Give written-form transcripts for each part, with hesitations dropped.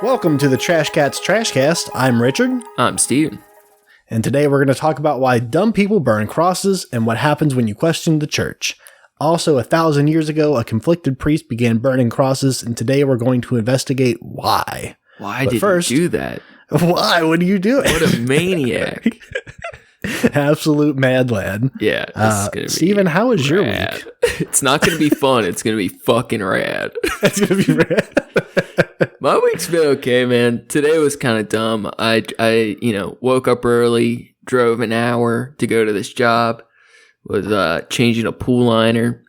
Welcome to the Trashcats Trashcast. I'm Richard. I'm Steven. And today we're going to talk about why dumb people burn crosses and what happens when you question the church. Also, 1,000 years ago, a conflicted priest began burning crosses, and today we're going to investigate why. Why did he do that? Why would you do it? What a maniac. Absolute mad lad. Yeah. This is gonna be Steven, how was your rad. week? It's not going to be fun. It's going to be fucking rad. It's going to be rad. My week's been okay, man. Today was kind of dumb. I woke up early, drove an hour to go to this job, was changing a pool liner.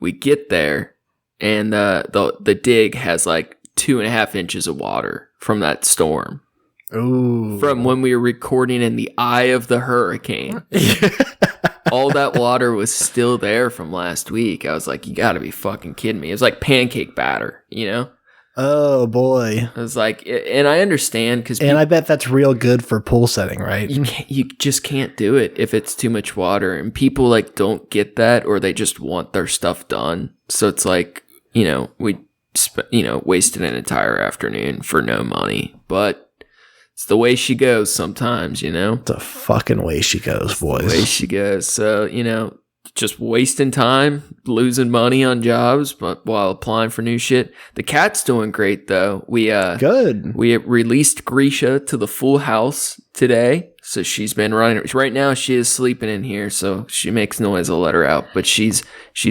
We get there, and the dig has like 2.5 inches of water from that storm. Ooh. From when we were recording in the eye of the hurricane. All that water was still there from last week. I was like, you gotta be fucking kidding me. It was like pancake batter, you know? Oh, boy. I was like, and I understand because... And I bet that's real good for pool setting, right? You just can't do it if it's too much water. And people like don't get that, or they just want their stuff done. So it's like, we wasted an entire afternoon for no money. But it's the way she goes sometimes, It's the fucking way she goes, boys. The way she goes. So, just wasting time, losing money on jobs, but while applying for new shit. The cat's doing great, though. Good. We released Grisha to the full house today. So she's been running. Right now, she is sleeping in here, so she makes noise. I'll let her out. But she's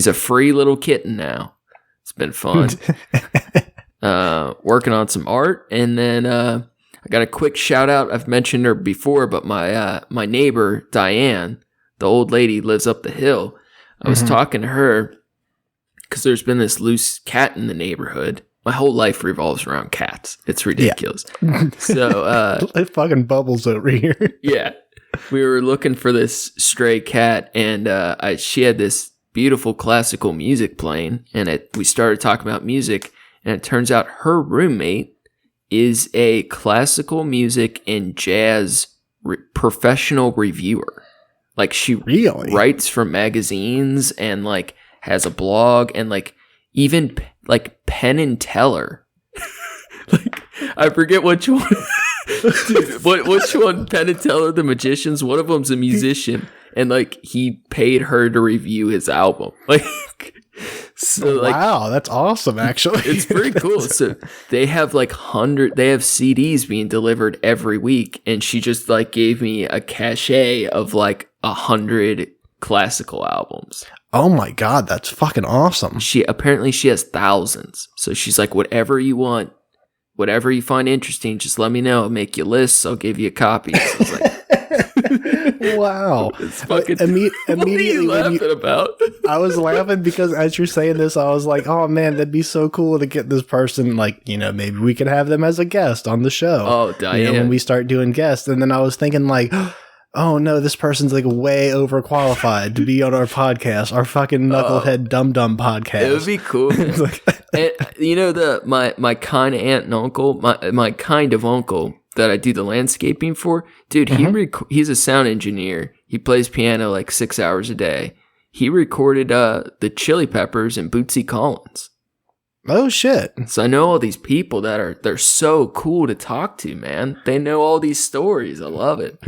a free little kitten now. It's been fun. Working on some art, and then... I got a quick shout out. I've mentioned her before, but my neighbor, Diane, the old lady, lives up the hill. I was talking to her because there's been this loose cat in the neighborhood. My whole life revolves around cats. It's ridiculous. Yeah. So it fucking bubbles over here. Yeah. We were looking for this stray cat, and she had this beautiful classical music playing, and we started talking about music, and it turns out her roommate is a classical music and jazz professional reviewer. Like, she really writes for magazines and like has a blog, and like even like Penn and Teller. Like, I forget which one. Dude, which one? Penn and Teller, the magicians. One of them's a musician, and like he paid her to review his album. Like. So, wow, that's awesome, actually. It's pretty cool. So they have like they have CDs being delivered every week, and she just like gave me a cachet of like 100 classical albums. Oh my God, that's fucking awesome. She has thousands. So she's like, whatever you want, whatever you find interesting, just let me know. I'll make you lists. I'll give you a copy. So I was like, wow. It's fucking immediately what are you laughing about? I was laughing because as you're saying this, I was like, oh man, that'd be so cool to get this person, like, maybe we could have them as a guest on the show. Oh, Diane. When we start doing guests. And then I was thinking like, oh no, this person's like way overqualified to be on our podcast, our fucking knucklehead dum-dum podcast. It would be cool. And, my kind aunt and uncle, my kind of uncle that I do the landscaping for, dude, he's a sound engineer. He plays piano like 6 hours a day. He recorded the Chili Peppers and Bootsy Collins. Oh shit. So I know all these people they're so cool to talk to, man. They know all these stories. I love it.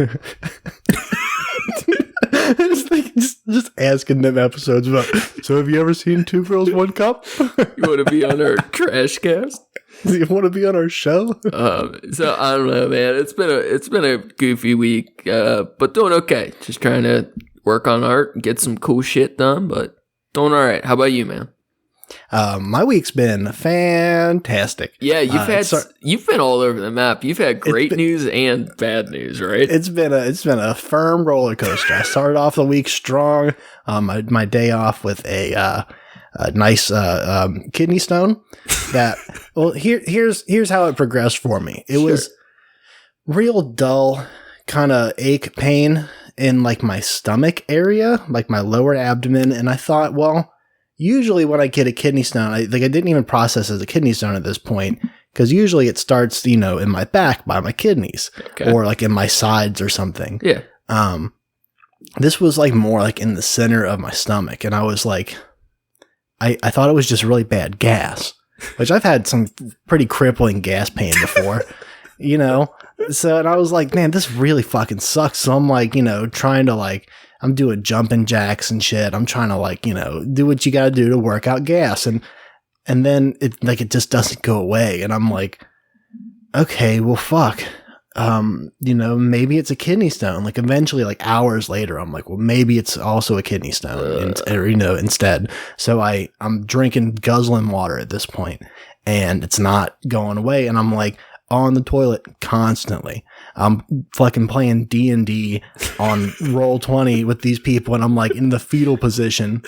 just asking them episodes about, so have you ever seen Two Girls, One Cup? You want to be on our Trashcast? You want to be on our show? So I don't know, man. It's been a goofy week, but doing okay. Just trying to work on art and get some cool shit done, but doing all right. How about you, man? My week's been fantastic. Yeah, you've been all over the map. You've had great news and bad news, right? It's been a firm roller coaster. I started off the week strong. My day off with a nice kidney stone. That here's how it progressed for me. It was real dull, kind of ache pain in like my stomach area, like my lower abdomen, and I thought, well, usually when I get a kidney stone, I didn't even process as a kidney stone at this point, because usually it starts, in my back by my kidneys, or like in my sides or something. Yeah. This was like more like in the center of my stomach, and I was like, I thought it was just really bad gas. which I've had some pretty crippling gas pain before, you know? So, and I was like, man, this really fucking sucks. So I'm like, you know, trying to like, I'm doing jumping jacks and shit. I'm trying to like, you know, do what you got to do to work out gas. And then it just doesn't go away. And I'm like, okay, well, fuck. You know, maybe it's a kidney stone. Like eventually, like hours later, I'm like, well, maybe it's also a kidney stone, you know, instead. So I'm drinking, guzzling water at this point, and it's not going away. And I'm like on the toilet constantly. I'm fucking playing D&D on Roll20 with these people, and I'm like in the fetal position.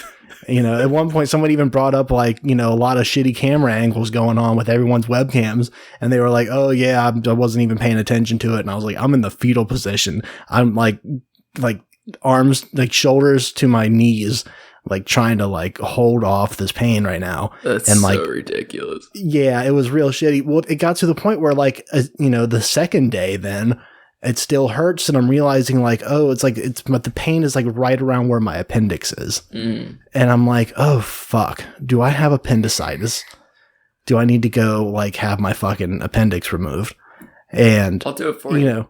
You know, at one point, someone even brought up like, you know, a lot of shitty camera angles going on with everyone's webcams. And they were like, oh, yeah, I wasn't even paying attention to it. And I was like, I'm in the fetal position. I'm like arms, like shoulders to my knees, like trying to like hold off this pain right now. That's and, so like, ridiculous. Yeah, it was real shitty. Well, it got to the point where like, you know, the second day then, it still hurts, and I'm realizing like, oh, but the pain is like right around where my appendix is. And I'm like, oh fuck, do I have appendicitis? Do I need to go like have my fucking appendix removed? And I'll do it for you. You know,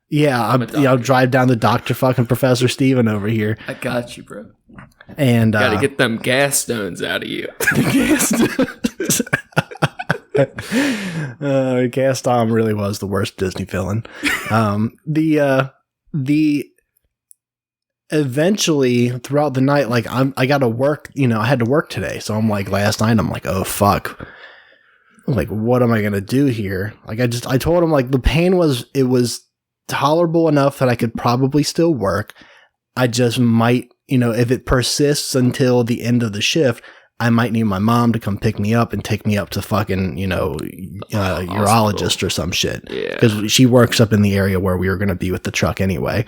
yeah, I'll drive down to Dr. fucking Professor Steven over here. I got you, bro. And gotta get them gas stones out of you. Gas stones. Gaston really was the worst Disney villain. Eventually throughout the night, like I got to work, you know, I had to work today. So I'm like, last night, I'm like, oh fuck. Like, what am I going to do here? Like, I told him like the pain was tolerable enough that I could probably still work. I just might, you know, if it persists until the end of the shift, I might need my mom to come pick me up and take me up to fucking, you know, urologist or some shit. Yeah. Because she works up in the area where we were going to be with the truck anyway.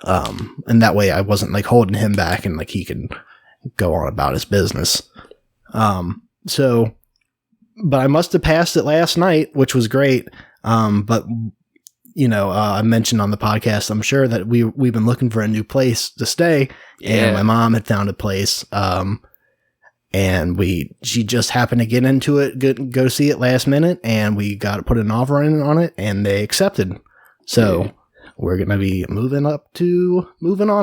And that way I wasn't like holding him back and like he could go on about his business. So, but I must have passed it last night, which was great. But, you know, I mentioned on the podcast, I'm sure that we've been looking for a new place to stay. Yeah. And my mom had found a place. And she just happened to get into it, go see it last minute, and we got to put an offer in on it, and they accepted. So we're going to be moving on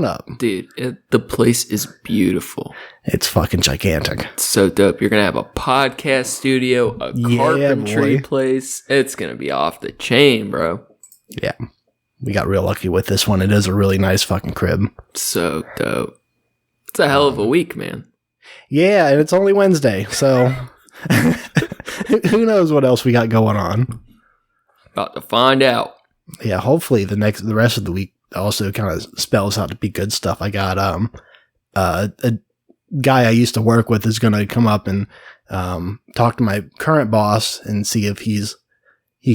up. Dude, the place is beautiful. It's fucking gigantic. It's so dope. You're going to have a podcast studio, a carpentry place. It's going to be off the chain, bro. Yeah. We got real lucky with this one. It is a really nice fucking crib. So dope. It's a hell of a week, man. Yeah, and it's only Wednesday, so who knows what else we got going on. About to find out. Yeah, hopefully the rest of the week also kind of spells out to be good stuff. I got a guy I used to work with is going to come up and talk to my current boss and see if he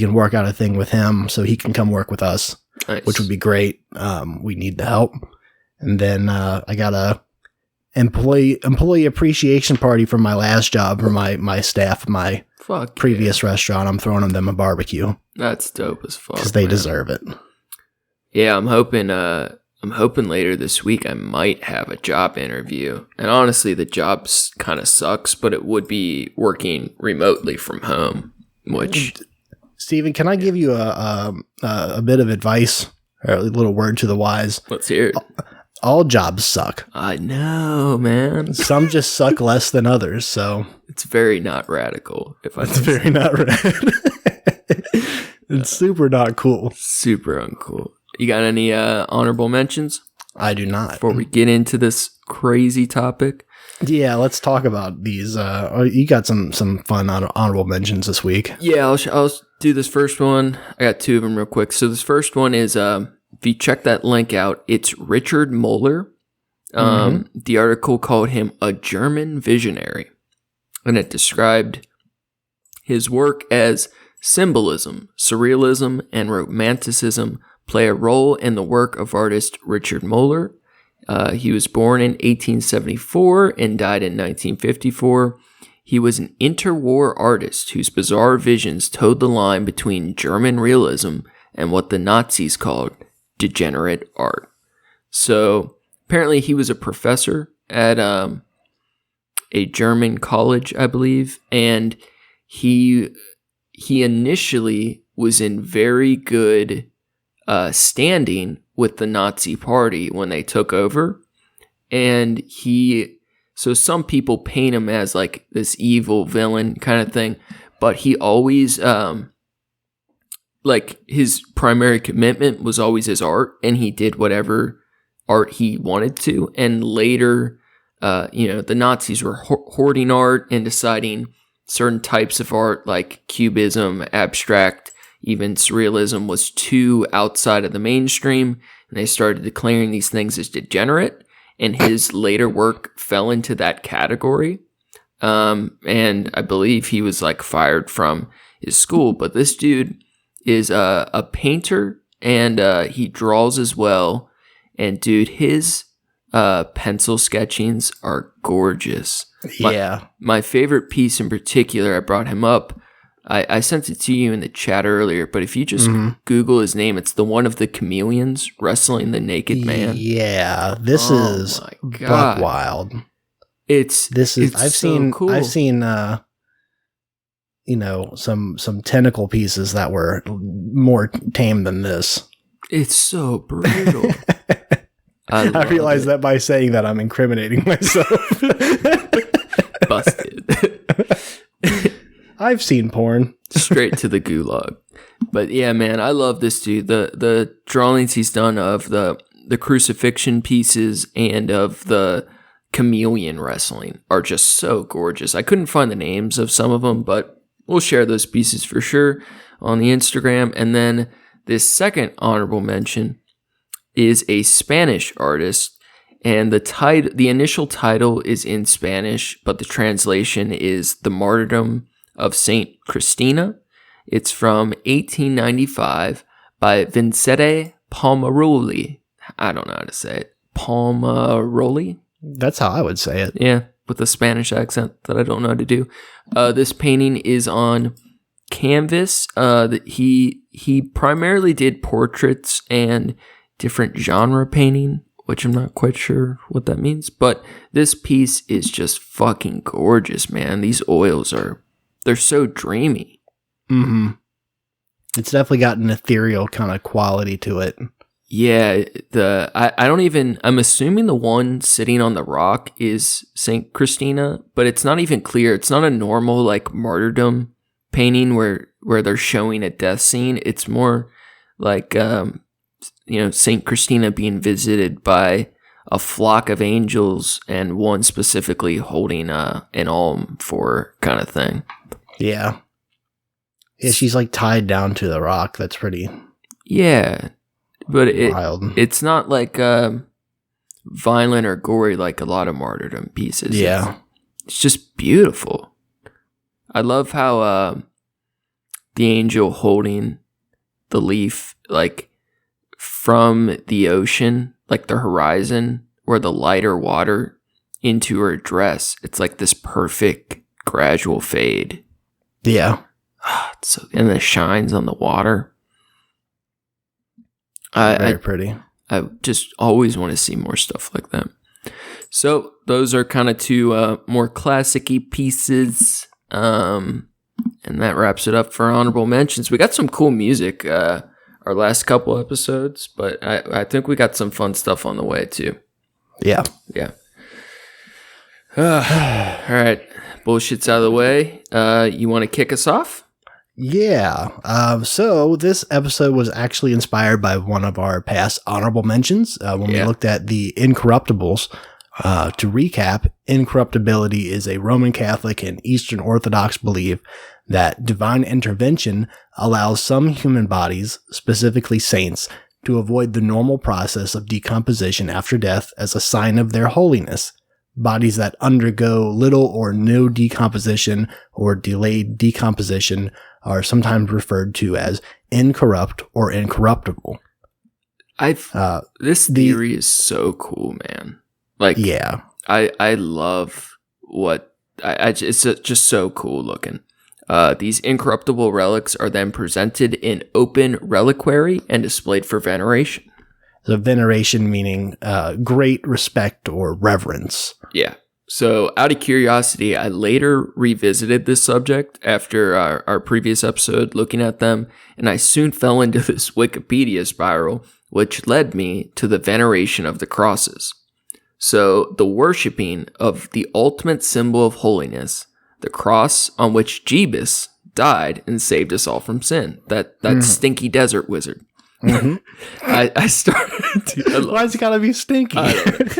can work out a thing with him so he can come work with us, nice. Which would be great. We need the help. And then I got a employee appreciation party from my last job for my staff, my previous restaurant. I'm throwing them a barbecue. That's dope as fuck. Because they deserve it. Yeah, I'm hoping later this week I might have a job interview. And honestly, the job kind of sucks, but it would be working remotely from home. Which, Steven, can I give you a bit of advice or a little word to the wise? Let's hear it. All jobs suck. I know, man. Some just suck less than others, so it's very not radical. It's very not rad. It's super not cool. Super uncool. You got any honorable mentions? I do not. Before we get into this crazy topic. Yeah, let's talk about these. You got some fun honorable mentions this week. Yeah, I'll do this first one. I got two of them real quick. So this first one is if you check that link out, it's Richard Moeller. The article called him a German visionary, and it described his work as symbolism, surrealism, and romanticism play a role in the work of artist Richard Moeller. He was born in 1874 and died in 1954. He was an interwar artist whose bizarre visions towed the line between German realism and what the Nazis called degenerate art. So apparently he was a professor at a German college, I believe, and he initially was in very good standing with the Nazi Party when they took over, and so some people paint him as like this evil villain kind of thing, but he always like his primary commitment was always his art, and he did whatever art he wanted to. And later, the Nazis were hoarding art and deciding certain types of art like cubism, abstract, even surrealism was too outside of the mainstream, and they started declaring these things as degenerate, and his later work fell into that category. And I believe he was like fired from his school, but this dude is a painter, and he draws as well. And dude, his pencil sketchings are gorgeous. Yeah. My favorite piece in particular, I brought him up. I sent it to you in the chat earlier, but if you just Google his name, it's the one of the chameleons wrestling the naked man. Yeah, this is buck wild. I've seen some tentacle pieces that were more tame than this. It's so brutal. I realize that by saying that I'm incriminating myself. Busted. I've seen porn. Straight to the gulag. But yeah, man, I love this dude. The drawings he's done of the crucifixion pieces and of the chameleon wrestling are just so gorgeous. I couldn't find the names of some of them, but we'll share those pieces for sure on the Instagram. And then this second honorable mention is a Spanish artist, and the initial title is in Spanish, but the translation is The Martyrdom of Saint Christina. It's from 1895 by Vincente Palmaroli. I don't know how to say it. Palmaroli? That's how I would say it. Yeah, with a Spanish accent that I don't know how to do. This painting is on canvas. He primarily did portraits and different genre painting, which I'm not quite sure what that means. But this piece is just fucking gorgeous, man. These oils they're so dreamy. Mm-hmm. It's definitely got an ethereal kind of quality to it. Yeah, I'm assuming the one sitting on the rock is Saint Christina, but it's not even clear. It's not a normal like martyrdom painting where they're showing a death scene. It's more like Saint Christina being visited by a flock of angels and one specifically holding an alm for her kind of thing. Yeah. Yeah, she's like tied down to the rock. That's pretty. Yeah. But wild. It's not like violent or gory like a lot of martyrdom pieces. Yeah. It's just beautiful. I love how the angel holding the leaf, like from the ocean, like the horizon or the lighter water into her dress. It's like this perfect gradual fade. Yeah. And the shines on the water. Very pretty. I just always want to see more stuff like that. So those are kind of two more classic-y pieces. And that wraps it up for honorable mentions. We got some cool music our last couple episodes, but I think we got some fun stuff on the way too. Yeah. Yeah. All right. Bullshit's out of the way. You want to kick us off? Yeah. So this episode was actually inspired by one of our past honorable mentions when we looked at the incorruptibles. To recap, incorruptibility is a Roman Catholic and Eastern Orthodox belief that divine intervention allows some human bodies, specifically saints, to avoid the normal process of decomposition after death as a sign of their holiness. Bodies that undergo little or no decomposition or delayed decomposition are sometimes referred to as incorrupt or incorruptible. This theory is so cool, man. Like, yeah, I love what it's just so cool looking. These incorruptible relics are then presented in open reliquary and displayed for veneration. So veneration meaning great respect or reverence. Yeah. So out of curiosity, I later revisited this subject after our previous episode looking at them, and I soon fell into this Wikipedia spiral, which led me to the veneration of the crosses. So the worshipping of the ultimate symbol of holiness, the cross on which Jesus died and saved us all from sin. That stinky desert wizard. Mm-hmm. I started. Why's it gotta be stinky?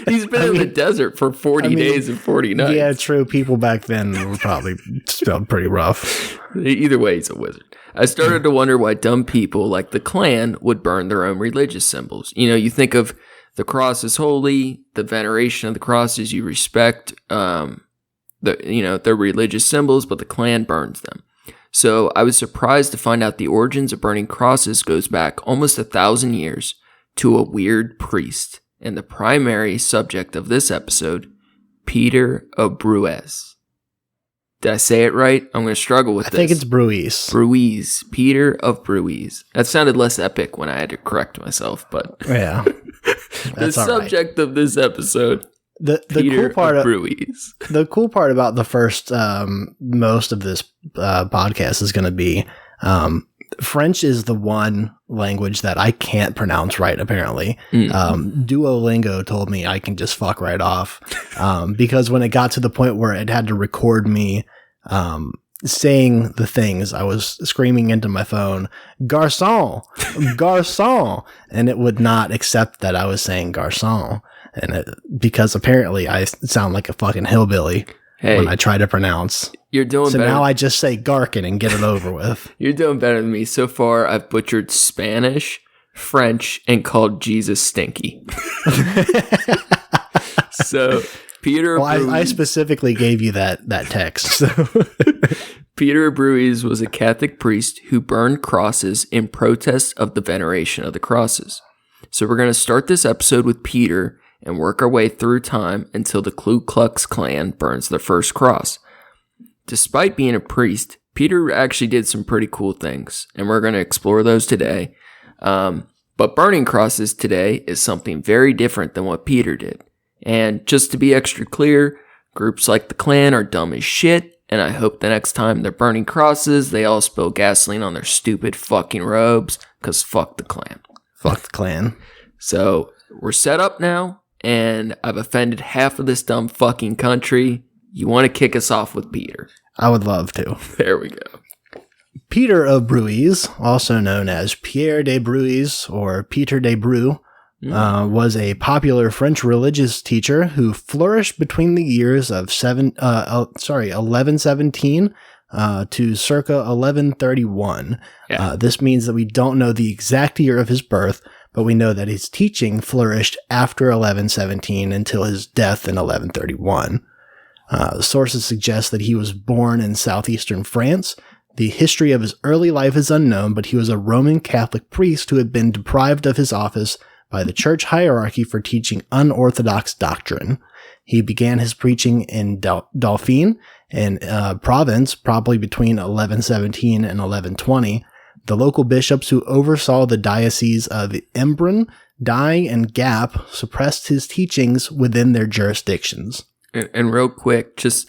He's been in the desert for 40 days and 40 nights. Yeah, true. People back then were probably spelled pretty rough. Either way, he's a wizard. I started to wonder why dumb people like the Klan would burn their own religious symbols. You know, you think of the cross as holy, the veneration of the cross is you respect their religious symbols, but the Klan burns them. So I was surprised to find out the origins of burning crosses goes back almost 1,000 years to a weird priest, and the primary subject of this episode, Peter of Bruges. Did I say it right? I'm going to struggle with this. I think it's Bruges. Bruges. Peter of Bruges. That sounded less epic when I had to correct myself, but yeah, the subject of this episode. The cool part about the first most of this podcast is going to be French is the one language that I can't pronounce right. Apparently, Duolingo told me I can just fuck right off because when it got to the point where it had to record me saying the things, I was screaming into my phone, "Garçon, garçon," and it would not accept that I was saying "garçon." Because apparently I sound like a fucking hillbilly when I try to pronounce. You're doing better. So now I just say Garkin and get it over with. You're doing better than me. So far, I've butchered Spanish, French, and called Jesus stinky. So, Peter... Well, I specifically gave you that text. So. Peter of Bruges was a Catholic priest who burned crosses in protest of the veneration of the crosses. So we're going to start this episode with Peter and work our way through time until the Ku Klux Klan burns their first cross. Despite being a priest, Peter actually did some pretty cool things, and we're going to explore those today. But burning crosses today is something very different than what Peter did. And just to be extra clear, groups like the Klan are dumb as shit, and I hope the next time they're burning crosses, they all spill gasoline on their stupid fucking robes, because fuck the Klan. Fuck the Klan. So, we're set up now. And I've offended half of this dumb fucking country. You want to kick us off with Peter? I would love to. There we go. Peter of Bruges, also known as Pierre de Bruges or Peter de Bru, was a popular French religious teacher who flourished between the years of 1117 to circa 1131. Yeah. This means that we don't know the exact year of his birth, but we know that his teaching flourished after 1117 until his death in 1131. Sources suggest that he was born in southeastern France. The history of his early life is unknown, but he was a Roman Catholic priest who had been deprived of his office by the church hierarchy for teaching unorthodox doctrine. He began his preaching in Dauphine, in Provence, probably between 1117 and 1120. The local bishops who oversaw the diocese of Embrun, Dye, and Gap suppressed his teachings within their jurisdictions. And real quick, just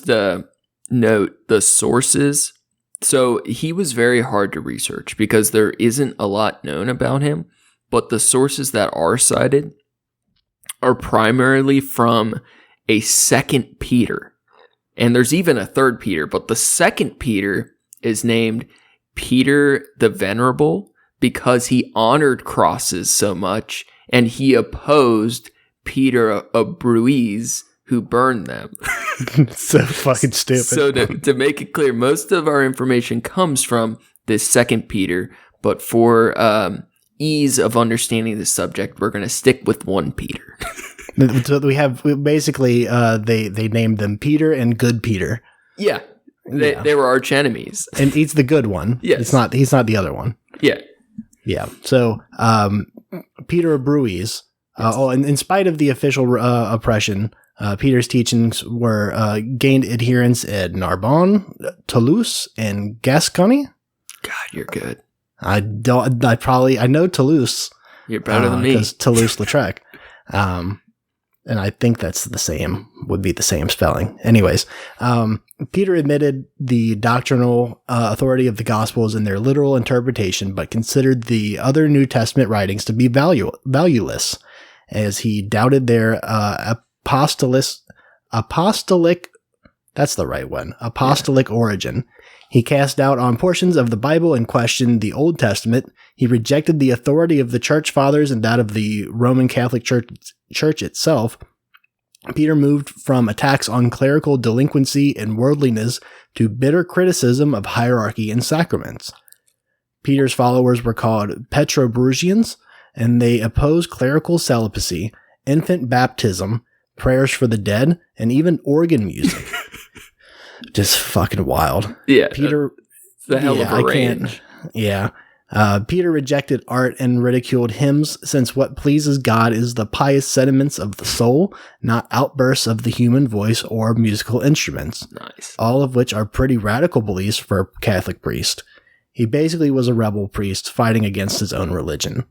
note the sources. So he was very hard to research because there isn't a lot known about him, but the sources that are cited are primarily from a second Peter. And there's even a third Peter, but the second Peter is named Peter the Venerable because he honored crosses so much and he opposed Peter of Bruges who burned them. So fucking stupid. So to make it clear, most of our information comes from this second Peter, but for ease of understanding the subject, we're going to stick with one Peter. So we basically they named them Peter and Good Peter. Yeah. They were arch enemies. And he's the good one. Yes. He's not the other one. Yeah. Yeah. So Peter of Bruges, and in spite of the official oppression, Peter's teachings were gained adherents at Narbonne, Toulouse, and Gascony. God, you're good. I know Toulouse. You're better than me. Because Toulouse-Lautrec. And I think would be the same spelling. Anyways, Peter admitted the doctrinal authority of the Gospels in their literal interpretation, but considered the other New Testament writings to be valueless, as he doubted their apostolic, that's the right one, apostolic origin. He cast doubt on portions of the Bible and questioned the Old Testament. He rejected the authority of the church fathers and that of the Roman Catholic Church itself. Peter moved from attacks on clerical delinquency and worldliness to bitter criticism of hierarchy and sacraments. Peter's followers were called Petrobrusians, and they opposed clerical celibacy, infant baptism, prayers for the dead, and even organ music. Just fucking wild. Yeah. Peter, it's a hell of a range. Peter rejected art and ridiculed hymns, since what pleases God is the pious sentiments of the soul, not outbursts of the human voice or musical instruments. Nice. All of which are pretty radical beliefs for a Catholic priest. He basically was a rebel priest fighting against his own religion.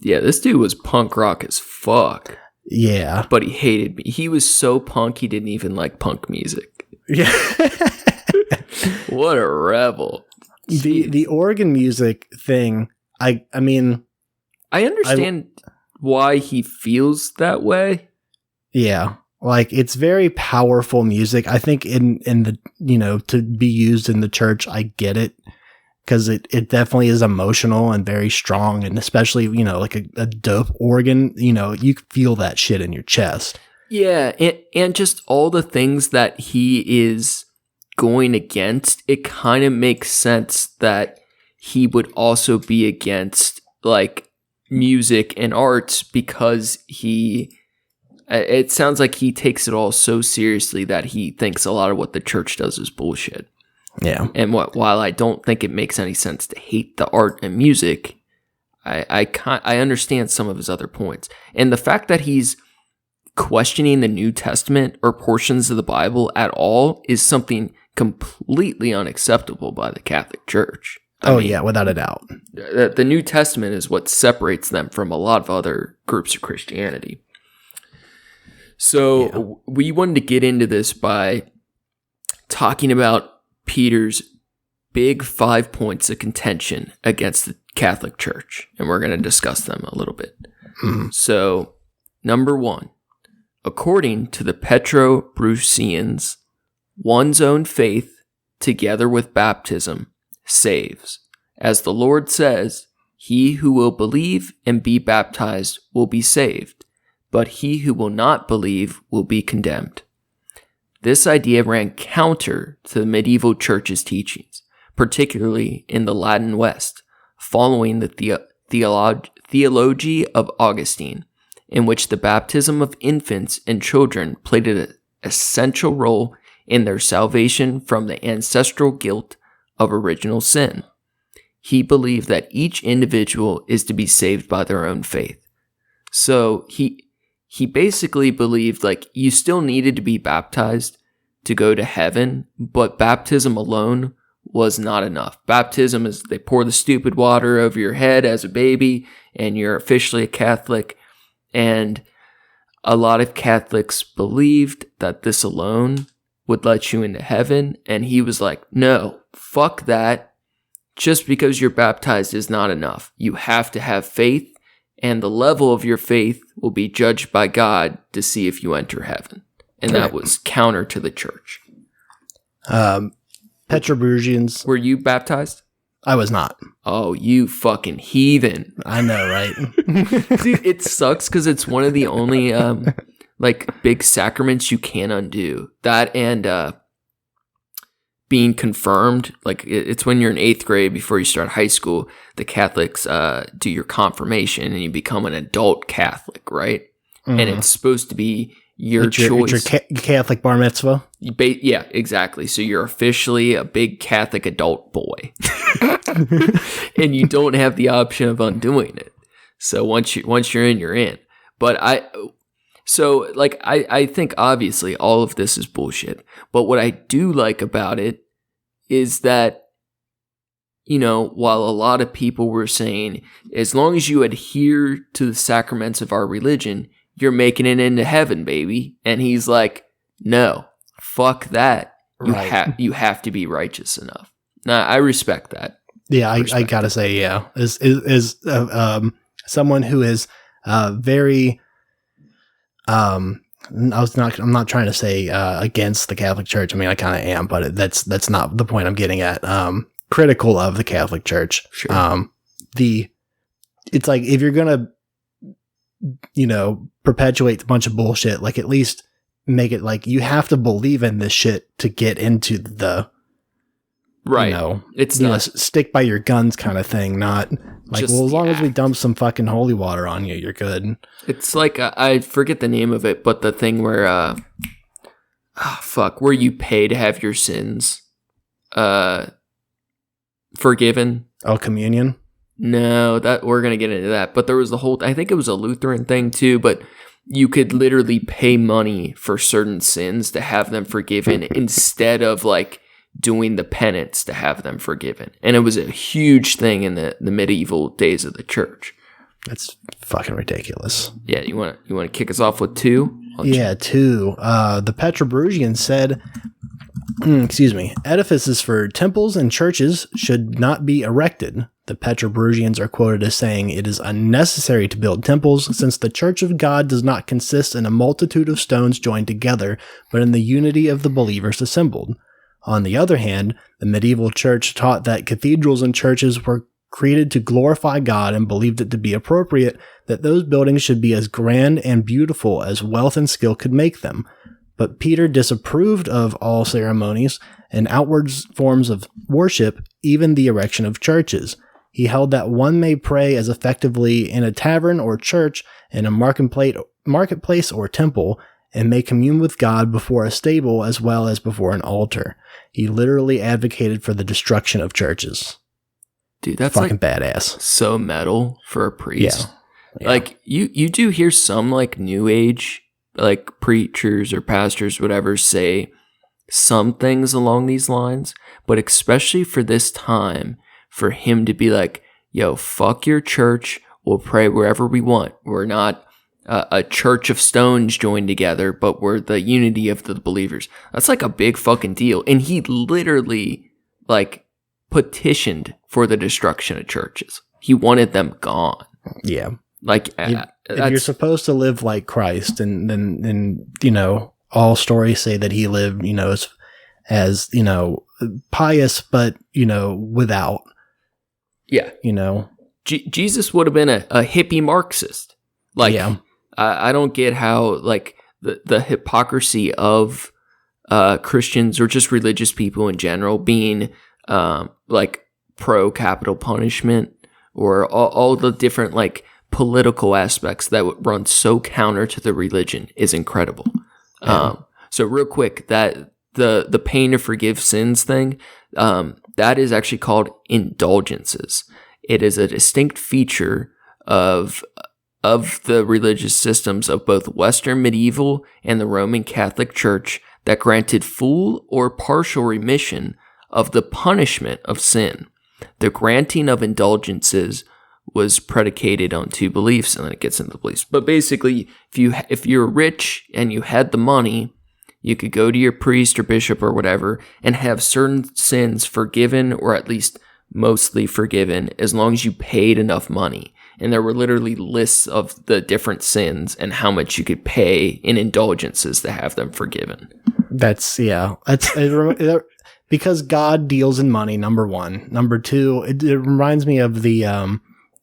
Yeah, this dude was punk rock as fuck. Yeah. But he hated me. He was so punk, he didn't even like punk music. Yeah. What a rebel. The organ music thing, I mean, I understand why he feels that way. Yeah. Like, it's very powerful music. I think in the, to be used in the church, I get it. Because it definitely is emotional and very strong. And especially, like a dope organ, you feel that shit in your chest. Yeah. And just all the things that he is going against, it kind of makes sense that he would also be against like music and arts, because it sounds like he takes it all so seriously that he thinks a lot of what the church does is bullshit. Yeah. And while I don't think it makes any sense to hate the art and music, I understand some of his other points. And the fact that he's questioning the New Testament or portions of the Bible at all is something completely unacceptable by the Catholic Church. I mean, yeah, without a doubt. The New Testament is what separates them from a lot of other groups of Christianity. So we wanted to get into this by talking about Peter's big 5 points of contention against the Catholic Church, and we're going to discuss them a little bit. So, number 1, according to the Petrobrusians, one's own faith, together with baptism, saves. As the Lord says, he who will believe and be baptized will be saved, but he who will not believe will be condemned. This idea ran counter to the medieval church's teachings, particularly in the Latin West, following the theology of Augustine, in which the baptism of infants and children played an essential role in their salvation from the ancestral guilt of original sin. He believed that each individual is to be saved by their own faith. So he basically believed like you still needed to be baptized to go to heaven, but baptism alone was not enough. Baptism is they pour the stupid water over your head as a baby and you're officially a Catholic. And a lot of Catholics believed that this alone would let you into heaven. And he was like, no, fuck that. Just because you're baptized is not enough. You have to have faith, and the level of your faith will be judged by God to see if you enter heaven. And that was counter to the church. Petrobrusians. Were you baptized? I was not. Oh, you fucking heathen. I know, right? Dude, it sucks because it's one of the only like big sacraments you can undo. That and being confirmed. Like it's when you're in 8th grade before you start high school, the Catholics do your confirmation and you become an adult Catholic, right? Mm-hmm. And it's supposed to be your choice. It's your Catholic bar mitzvah? Yeah, exactly. So you're officially a big Catholic adult boy. And you don't have the option of undoing it. So once you're in, you're in. But I think obviously all of this is bullshit. But what I do like about it is that, while a lot of people were saying, as long as you adhere to the sacraments of our religion, you're making it into heaven, baby. And he's like, no, fuck that. You have to be righteous enough. Now, I respect that. Yeah, I gotta say, yeah, is someone who is very. I'm not trying to say against the Catholic Church. I mean, I kind of am, but that's not the point I'm getting at. Critical of the Catholic Church. Sure. It's like, if you're gonna, perpetuate a bunch of bullshit, like, at least make it like you have to believe in this shit to get into the. Right. It's not stick by your guns kind of thing, not like, as long as we dump some fucking holy water on you, you're good. It's like, I forget the name of it, but the thing where, where you pay to have your sins, forgiven. Oh, communion? No, that we're going to get into that. But there was I think it was a Lutheran thing too, but you could literally pay money for certain sins to have them forgiven instead of like doing the penance to have them forgiven. And it was a huge thing in the medieval days of the church. That's fucking ridiculous. Yeah, you want to kick us off with 2? Yeah, 2. The Petrobrusians said, edifices for temples and churches should not be erected. The Petrobrusians are quoted as saying it is unnecessary to build temples, since the Church of God does not consist in a multitude of stones joined together, but in the unity of the believers assembled. On the other hand, the medieval church taught that cathedrals and churches were created to glorify God and believed it to be appropriate that those buildings should be as grand and beautiful as wealth and skill could make them. But Peter disapproved of all ceremonies and outward forms of worship, even the erection of churches. He held that one may pray as effectively in a tavern or church, in a marketplace or temple, and may commune with God before a stable as well as before an altar. He literally advocated for the destruction of churches. Dude, that's fucking like badass. So metal for a priest. Yeah. Like you do hear some like new age like preachers or pastors, whatever, say some things along these lines, but especially for this time, for him to be like, yo, fuck your church, we'll pray wherever we want. We're not a church of stones joined together, but we're the unity of the believers. That's like a big fucking deal. And he literally like petitioned for the destruction of churches. He wanted them gone. Yeah. Like, if you're supposed to live like Christ, and then all stories say that he lived, as pious, but without. Yeah. Jesus would have been a hippie Marxist. Like, yeah. I don't get how like the hypocrisy of Christians or just religious people in general being like pro capital punishment or all the different like political aspects that would run so counter to the religion is incredible. Yeah. So real quick, that the paying to forgive sins thing, that is actually called indulgences. It is a distinct feature of the religious systems of both Western medieval and the Roman Catholic Church that granted full or partial remission of the punishment of sin. The granting of indulgences was predicated on 2 beliefs, and then it gets into the beliefs. But basically, if you're rich and you had the money, you could go to your priest or bishop or whatever and have certain sins forgiven, or at least mostly forgiven, as long as you paid enough money. And there were literally lists of the different sins and how much you could pay in indulgences to have them forgiven. That's because God deals in money, number one. Number two, it reminds me of the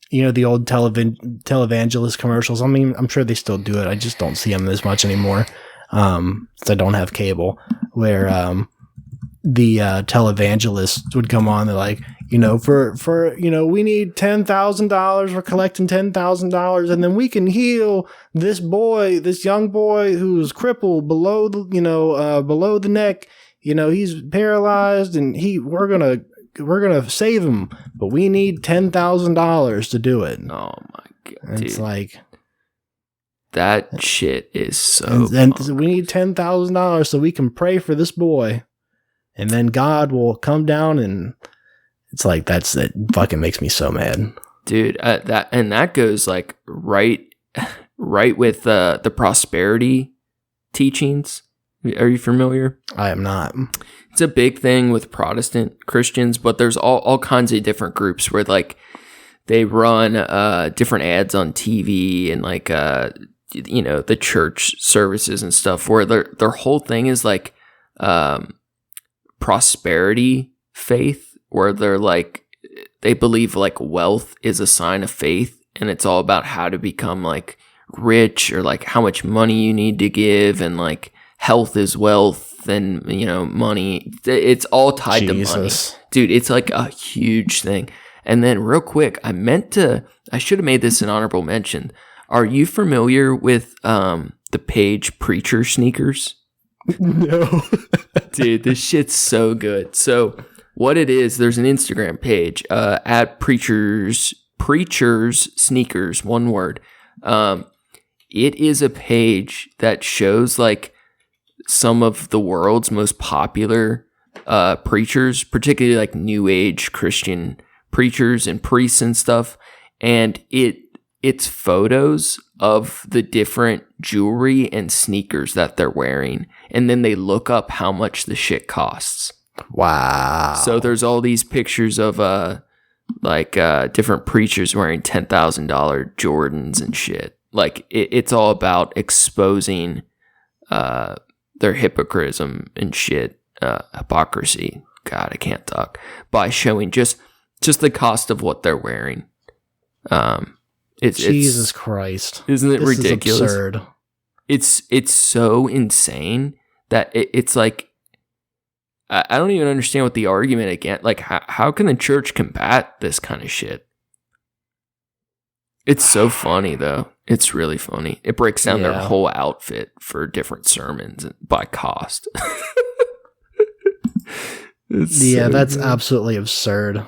the old televangelist commercials. I mean, I'm sure they still do it. I just don't see them as much anymore. So I don't have cable, where the televangelists would come on. They're like, for we need $10,000. We're collecting $10,000, and then we can heal this young boy who's crippled below the neck. He's paralyzed, and we're gonna save him, but we need $10,000 to do it. Oh my god! And it's like that shit is so. And we need $10,000 so we can pray for this boy, and then God will come down, and it's like that fucking makes me so mad, dude. That goes like right right with the prosperity teachings. Are you familiar? I am not. It's a big thing with Protestant Christians, but there's all kinds of different groups where like they run different ads on TV and like the church services and stuff where their whole thing is like prosperity faith, where they're like they believe like wealth is a sign of faith, and it's all about how to become like rich or like how much money you need to give, and like health is wealth, and money. It's all tied to money, dude. It's like a huge thing. And then real quick, I should have made this an honorable mention. Are you familiar with the page Preacher Sneakers? No. Dude, this shit's so good. So what it is, there's an Instagram page at Preachers Sneakers, one word. It is a page that shows like some of the world's most popular preachers, particularly like New Age Christian preachers and priests and stuff, and it's photos of the different jewelry and sneakers that they're wearing, and then they look up how much the shit costs. Wow. So there's all these pictures of different preachers wearing $10,000 Jordans and shit. Like it's all about exposing their hypocrisy and shit, hypocrisy. God, I can't talk. By showing just the cost of what they're wearing. Jesus Christ. Isn't it ridiculous? Is absurd. It's so insane that it's like, I don't even understand what the argument again, like how can the church combat this kind of shit? It's so funny though. It's really funny. It breaks down their whole outfit for different sermons by cost. That's absolutely absurd.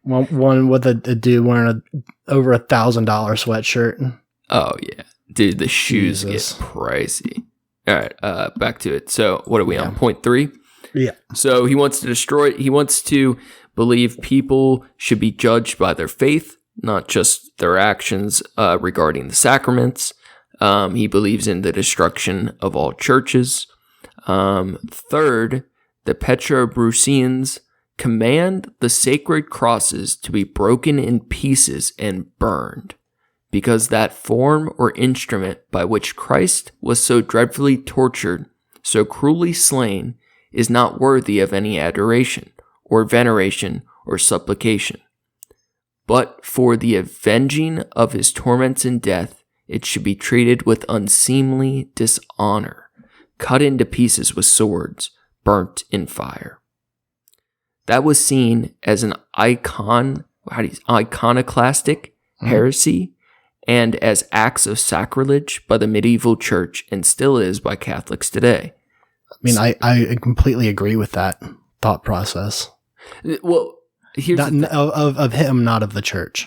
One with a dude wearing over $1,000 sweatshirt. Oh yeah, dude, the shoes get pricey. All right, back to it. So what are we on? Point 3? Yeah. So he wants to destroy it. He wants to believe people should be judged by their faith, not just their actions regarding the sacraments. He believes in the destruction of all churches. Third, the Petrobrusians command the sacred crosses to be broken in pieces and burned, because that form or instrument by which Christ was so dreadfully tortured, so cruelly slain, is not worthy of any adoration, or veneration, or supplication. But for the avenging of his torments and death, it should be treated with unseemly dishonor, cut into pieces with swords, burnt in fire. That was seen as an iconoclastic heresy and as acts of sacrilege by the medieval church, and still is by Catholics today. I mean, I completely agree with that thought process. Well, here's of him, not of the church.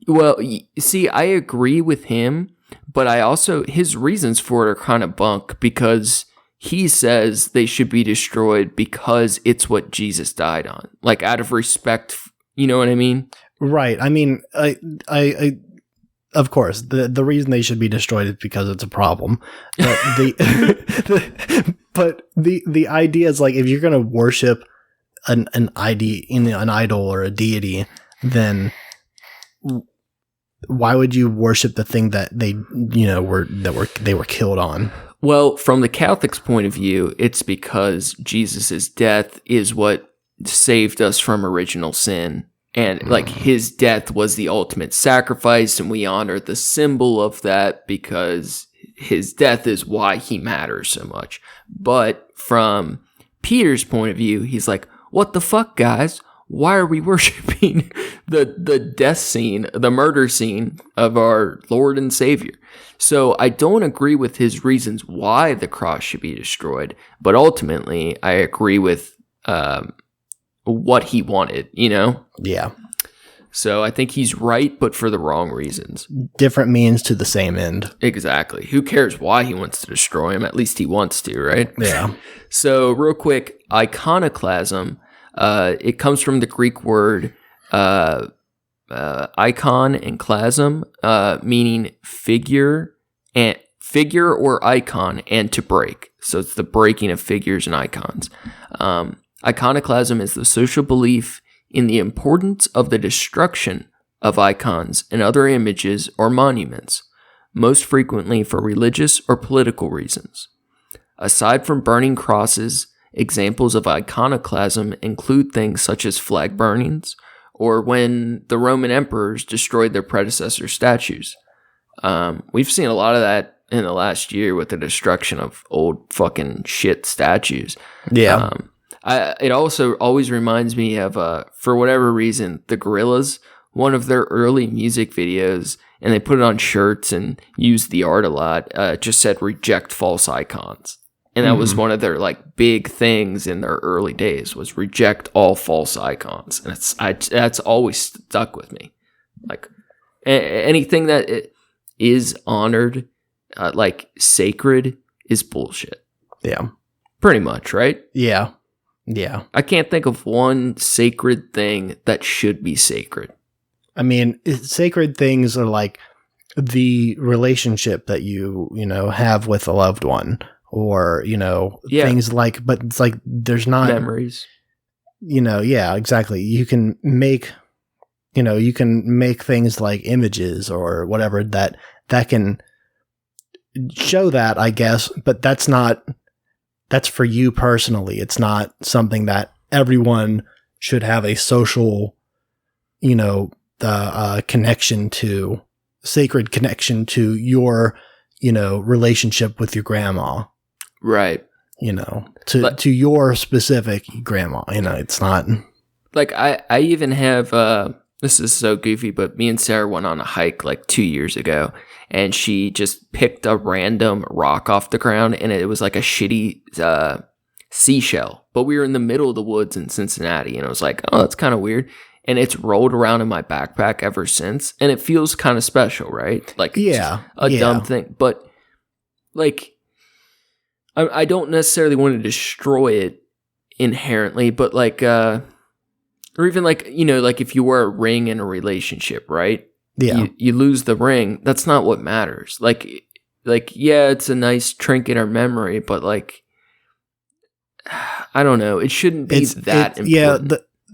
Well, see, I agree with him, but I also, his reasons for it are kind of bunk, because he says they should be destroyed because it's what Jesus died on. Like, out of respect, you know what I mean? Right. I mean, I of course, the reason they should be destroyed is because it's a problem. But the idea is like, if you're going to worship an idol or a deity, then why would you worship the thing that they were killed on? Well, from the Catholics' point of view, it's because Jesus' death is what saved us from original sin. And like his death was the ultimate sacrifice, and we honor the symbol of that because his death is why he matters so much. But from Peter's point of view, he's like, what the fuck, guys? Why are we worshiping the death scene, the murder scene of our Lord and Savior? So I don't agree with his reasons why the cross should be destroyed, but ultimately I agree with what he wanted, you know? Yeah. So I think he's right, but for the wrong reasons. Different means to the same end. Exactly. Who cares why he wants to destroy him? At least he wants to, right? Yeah. So real quick, iconoclasm, it comes from the Greek word icon and clasm, meaning figure or icon, and to break. So it's the breaking of figures and icons. Iconoclasm is the social belief in the importance of the destruction of icons and other images or monuments, most frequently for religious or political reasons. Aside from burning crosses, examples of iconoclasm include things such as flag burnings, or when the Roman emperors destroyed their predecessor statues. We've seen a lot of that in the last year with the destruction of old fucking shit statues. Yeah. It also always reminds me of, for whatever reason, the Gorillaz, one of their early music videos, and they put it on shirts and used the art a lot, just said reject false icons. And that was one of their like big things in their early days, was reject all false icons. And that's always stuck with me. Like anything that is honored, like sacred, is bullshit. Yeah. Pretty much, right? Yeah. Yeah. I can't think of one sacred thing that should be sacred. I mean, sacred things are like the relationship that you have with a loved one, or, things like, but it's like, there's not memories. Yeah, exactly. You can make things like images or whatever that can show that, I guess, but that's for you personally. It's not something that everyone should have a social, connection to, sacred connection to your, relationship with your grandma. Right. To your specific grandma, it's not like, I even have, this is so goofy, but me and Sarah went on a hike like 2 years ago, and she just picked a random rock off the ground, and it was like a shitty seashell. But we were in the middll of the woods in Cincinnati, and I was like, oh, that's kind of weird. And it's rolled around in my backpack ever since, and it feels kind of special, right? Like, dumb thing. But, like, I don't necessarily want to destroy it inherently, but, like, or even, like, like if you wear a ring in a relationship, right? Yeah. You lose the ring. That's not what matters. Like, yeah, it's a nice trinket or memory, but, like, I don't know. It shouldn't be that important. Yeah,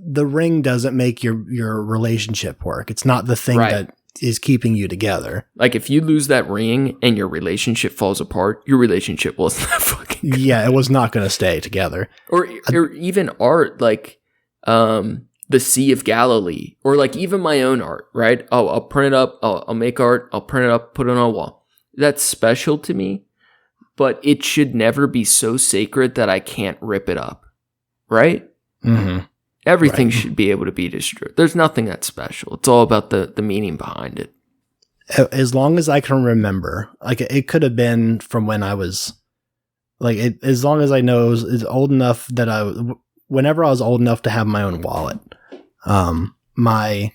the ring doesn't make your relationship work. It's not the thing that is keeping you together. Like, if you lose that ring and your relationship falls apart, your relationship wasn't that fucking good. Yeah, it was not going to stay together. Or even art, like the Sea of Galilee, or like even my own art, right? Oh, I'll print it up. I'll make art. I'll print it up, put it on a wall. That's special to me, but it should never be so sacred that I can't rip it up, right? Mm-hmm. Everything should be able to be destroyed. There's nothing that's special. It's all about the meaning behind it. As long as I can remember, like, it could have been from when I was, like, as long as I know is old enough that whenever I was old enough to have my own wallet, when I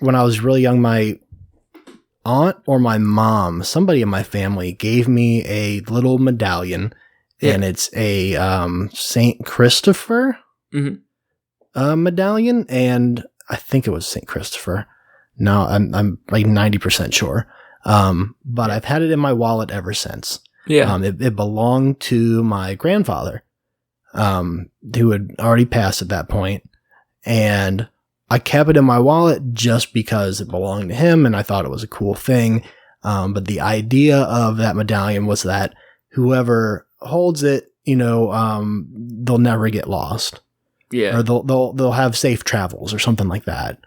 was really young, my aunt or my mom, somebody in my family, gave me a little medallion, and it's a Saint Christopher medallion, and I think it was Saint Christopher. No, I'm like 90% sure. But I've had it in my wallet ever since. Yeah. It belonged to my grandfather, who had already passed at that point, and I kept it in my wallet just because it belonged to him, and I thought it was a cool thing. But the idea of that medallion was that whoever holds it, they'll never get lost. Yeah. Or they'll have safe travels or something like that.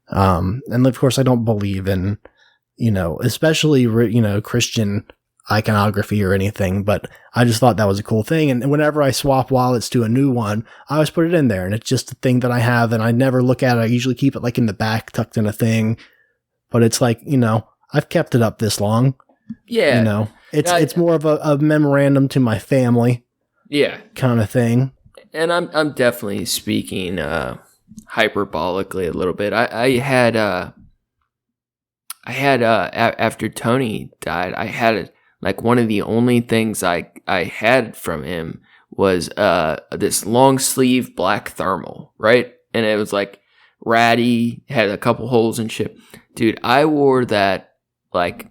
And of course I don't believe in, especially, Christian iconography or anything, but I just thought that was a cool thing. And whenever I swap wallets to a new one, I always put it in there, and it's just a thing that I have, and I never look at it. I usually keep it like in the back, tucked in a thing, but it's like, I've kept it up this long. Yeah. It's more of a memorandum to my family. Yeah. Kind of thing. And I'm definitely speaking hyperbolically a little bit. I had after Tony died, I had like one of the only things I had from him was this long sleeve black thermal, right? And it was like ratty, had a couple holes and shit. Dude, I wore that like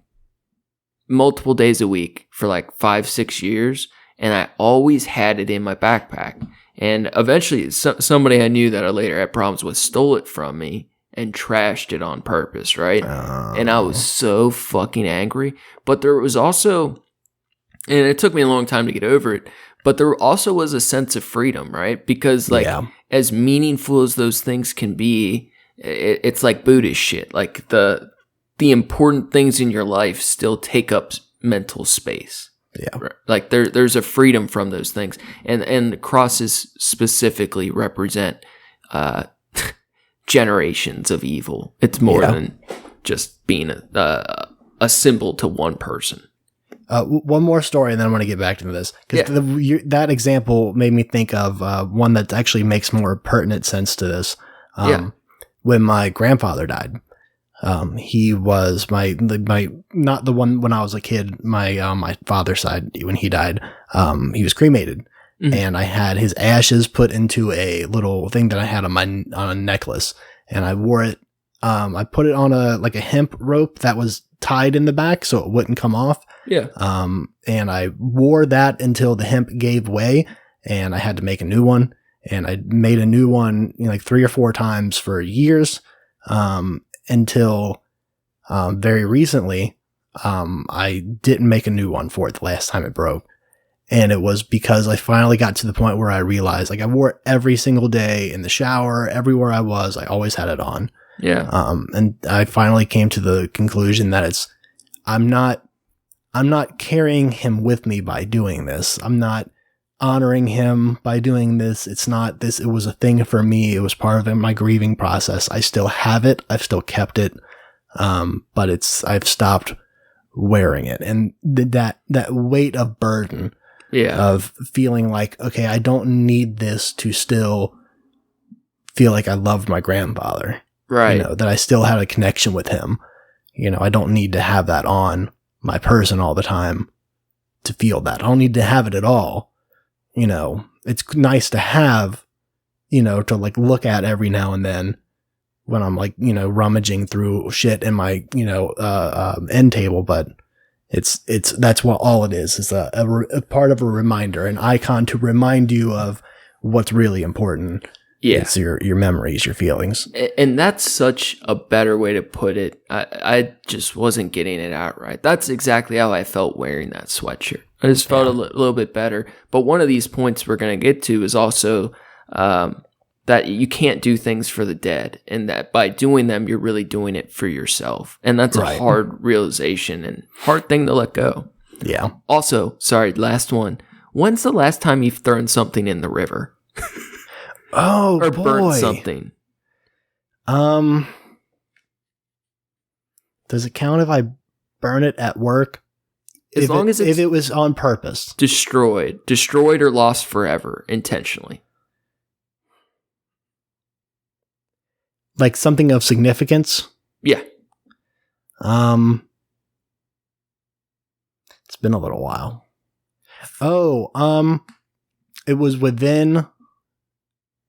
multiple days a week for like 5-6 years, and I always had it in my backpack. And eventually somebody I knew that I later had problems with stole it from me and trashed it on purpose, right? And I was so fucking angry. But there was also, and it took me a long time to get over it, but there also was a sense of freedom, right? Because like as meaningful as those things can be, it's like Buddhist shit. Like the important things in your life still take up mental space. Yeah. Right? Like there's a freedom from those things. And the crosses specifically represent generations of evil. It's more than just being a symbol to one person. One more story, and then I want to get back to this, because that example made me think of one that actually makes more pertinent sense to this. When my grandfather died, he was my not the one when I was a kid. My father's side, when he died, he was cremated, and I had his ashes put into a little thing that I had on a necklace, and I wore it. I put it on a hemp rope that was tied in the back so it wouldn't come off. Yeah. And I wore that until the hemp gave way, and I had to make a new one. And I made a new one, like 3 or 4 times for years, until very recently, I didn't make a new one for it the last time it broke. And it was because I finally got to the point where I realized, like, I wore it every single day in the shower, everywhere I was, I always had it on. Yeah. And I finally came to the conclusion that I'm not carrying him with me by doing this. I'm not honoring him by doing this. It's not this. It was a thing for me. It was part of my grieving process. I still have it. I've still kept it. But I've stopped wearing it. And that weight of burden of feeling like, okay, I don't need this to still feel like I loved my grandfather. Right. That I still had a connection with him. I don't need to have that on my person all the time to feel that. I don't need to have it at all. It's nice to have, to like look at every now and then when I'm like, rummaging through shit in my, end table, but that's what all it is a part of a reminder, an icon to remind you of what's really important. Yeah. It's your memories, your feelings. And that's such a better way to put it. I just wasn't getting it out right. That's exactly how I felt wearing that sweatshirt. I just felt a little bit better. But one of these points we're going to get to is also that you can't do things for the dead. And that by doing them, you're really doing it for yourself. And that's a hard realization and hard thing to let go. Yeah. Also, sorry, last one. When's the last time you've thrown something in the river? Oh, or boy. burnt something. Does it count if I burn it at work? As long as if it was on purpose. Destroyed or lost forever, intentionally. Like something of significance? Yeah. It's been a little while.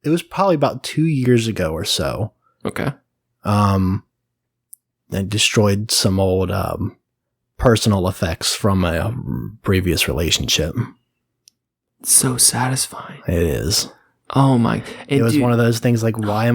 It was probably about 2 years ago or so. Okay. I destroyed some old personal effects from a previous relationship. So satisfying. It is. Oh my! It was one of those things like, why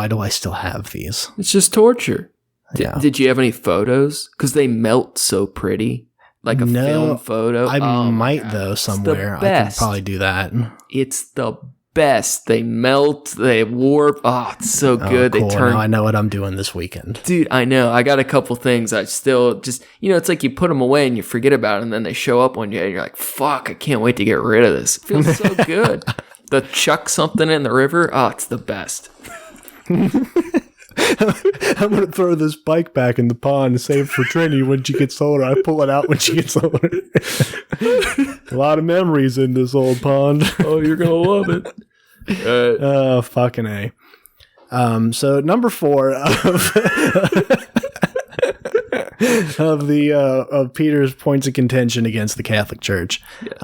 do I still have these? It's just torture. Did you have any photos? Because they melt so pretty. Like a film photo. I might though somewhere. I can probably do that. It's the best. They melt, they warp. Oh, it's so good. Cool. They turn. Now I know what I'm doing this weekend. Dude, I know. I got a couple things. I still just, it's like you put them away and you forget about it, and then they show up one day and you're like, fuck, I can't wait to get rid of this. It feels so good. The chuck something in the river. Oh, it's the best. I'm going to throw this bike back in the pond and save it for Trinity when she gets older. I pull it out when she gets older. A lot of memories in this old pond. Oh, you're going to love it. Oh, fucking A. So number 4 of Peter's points of contention against the Catholic Church. Yes.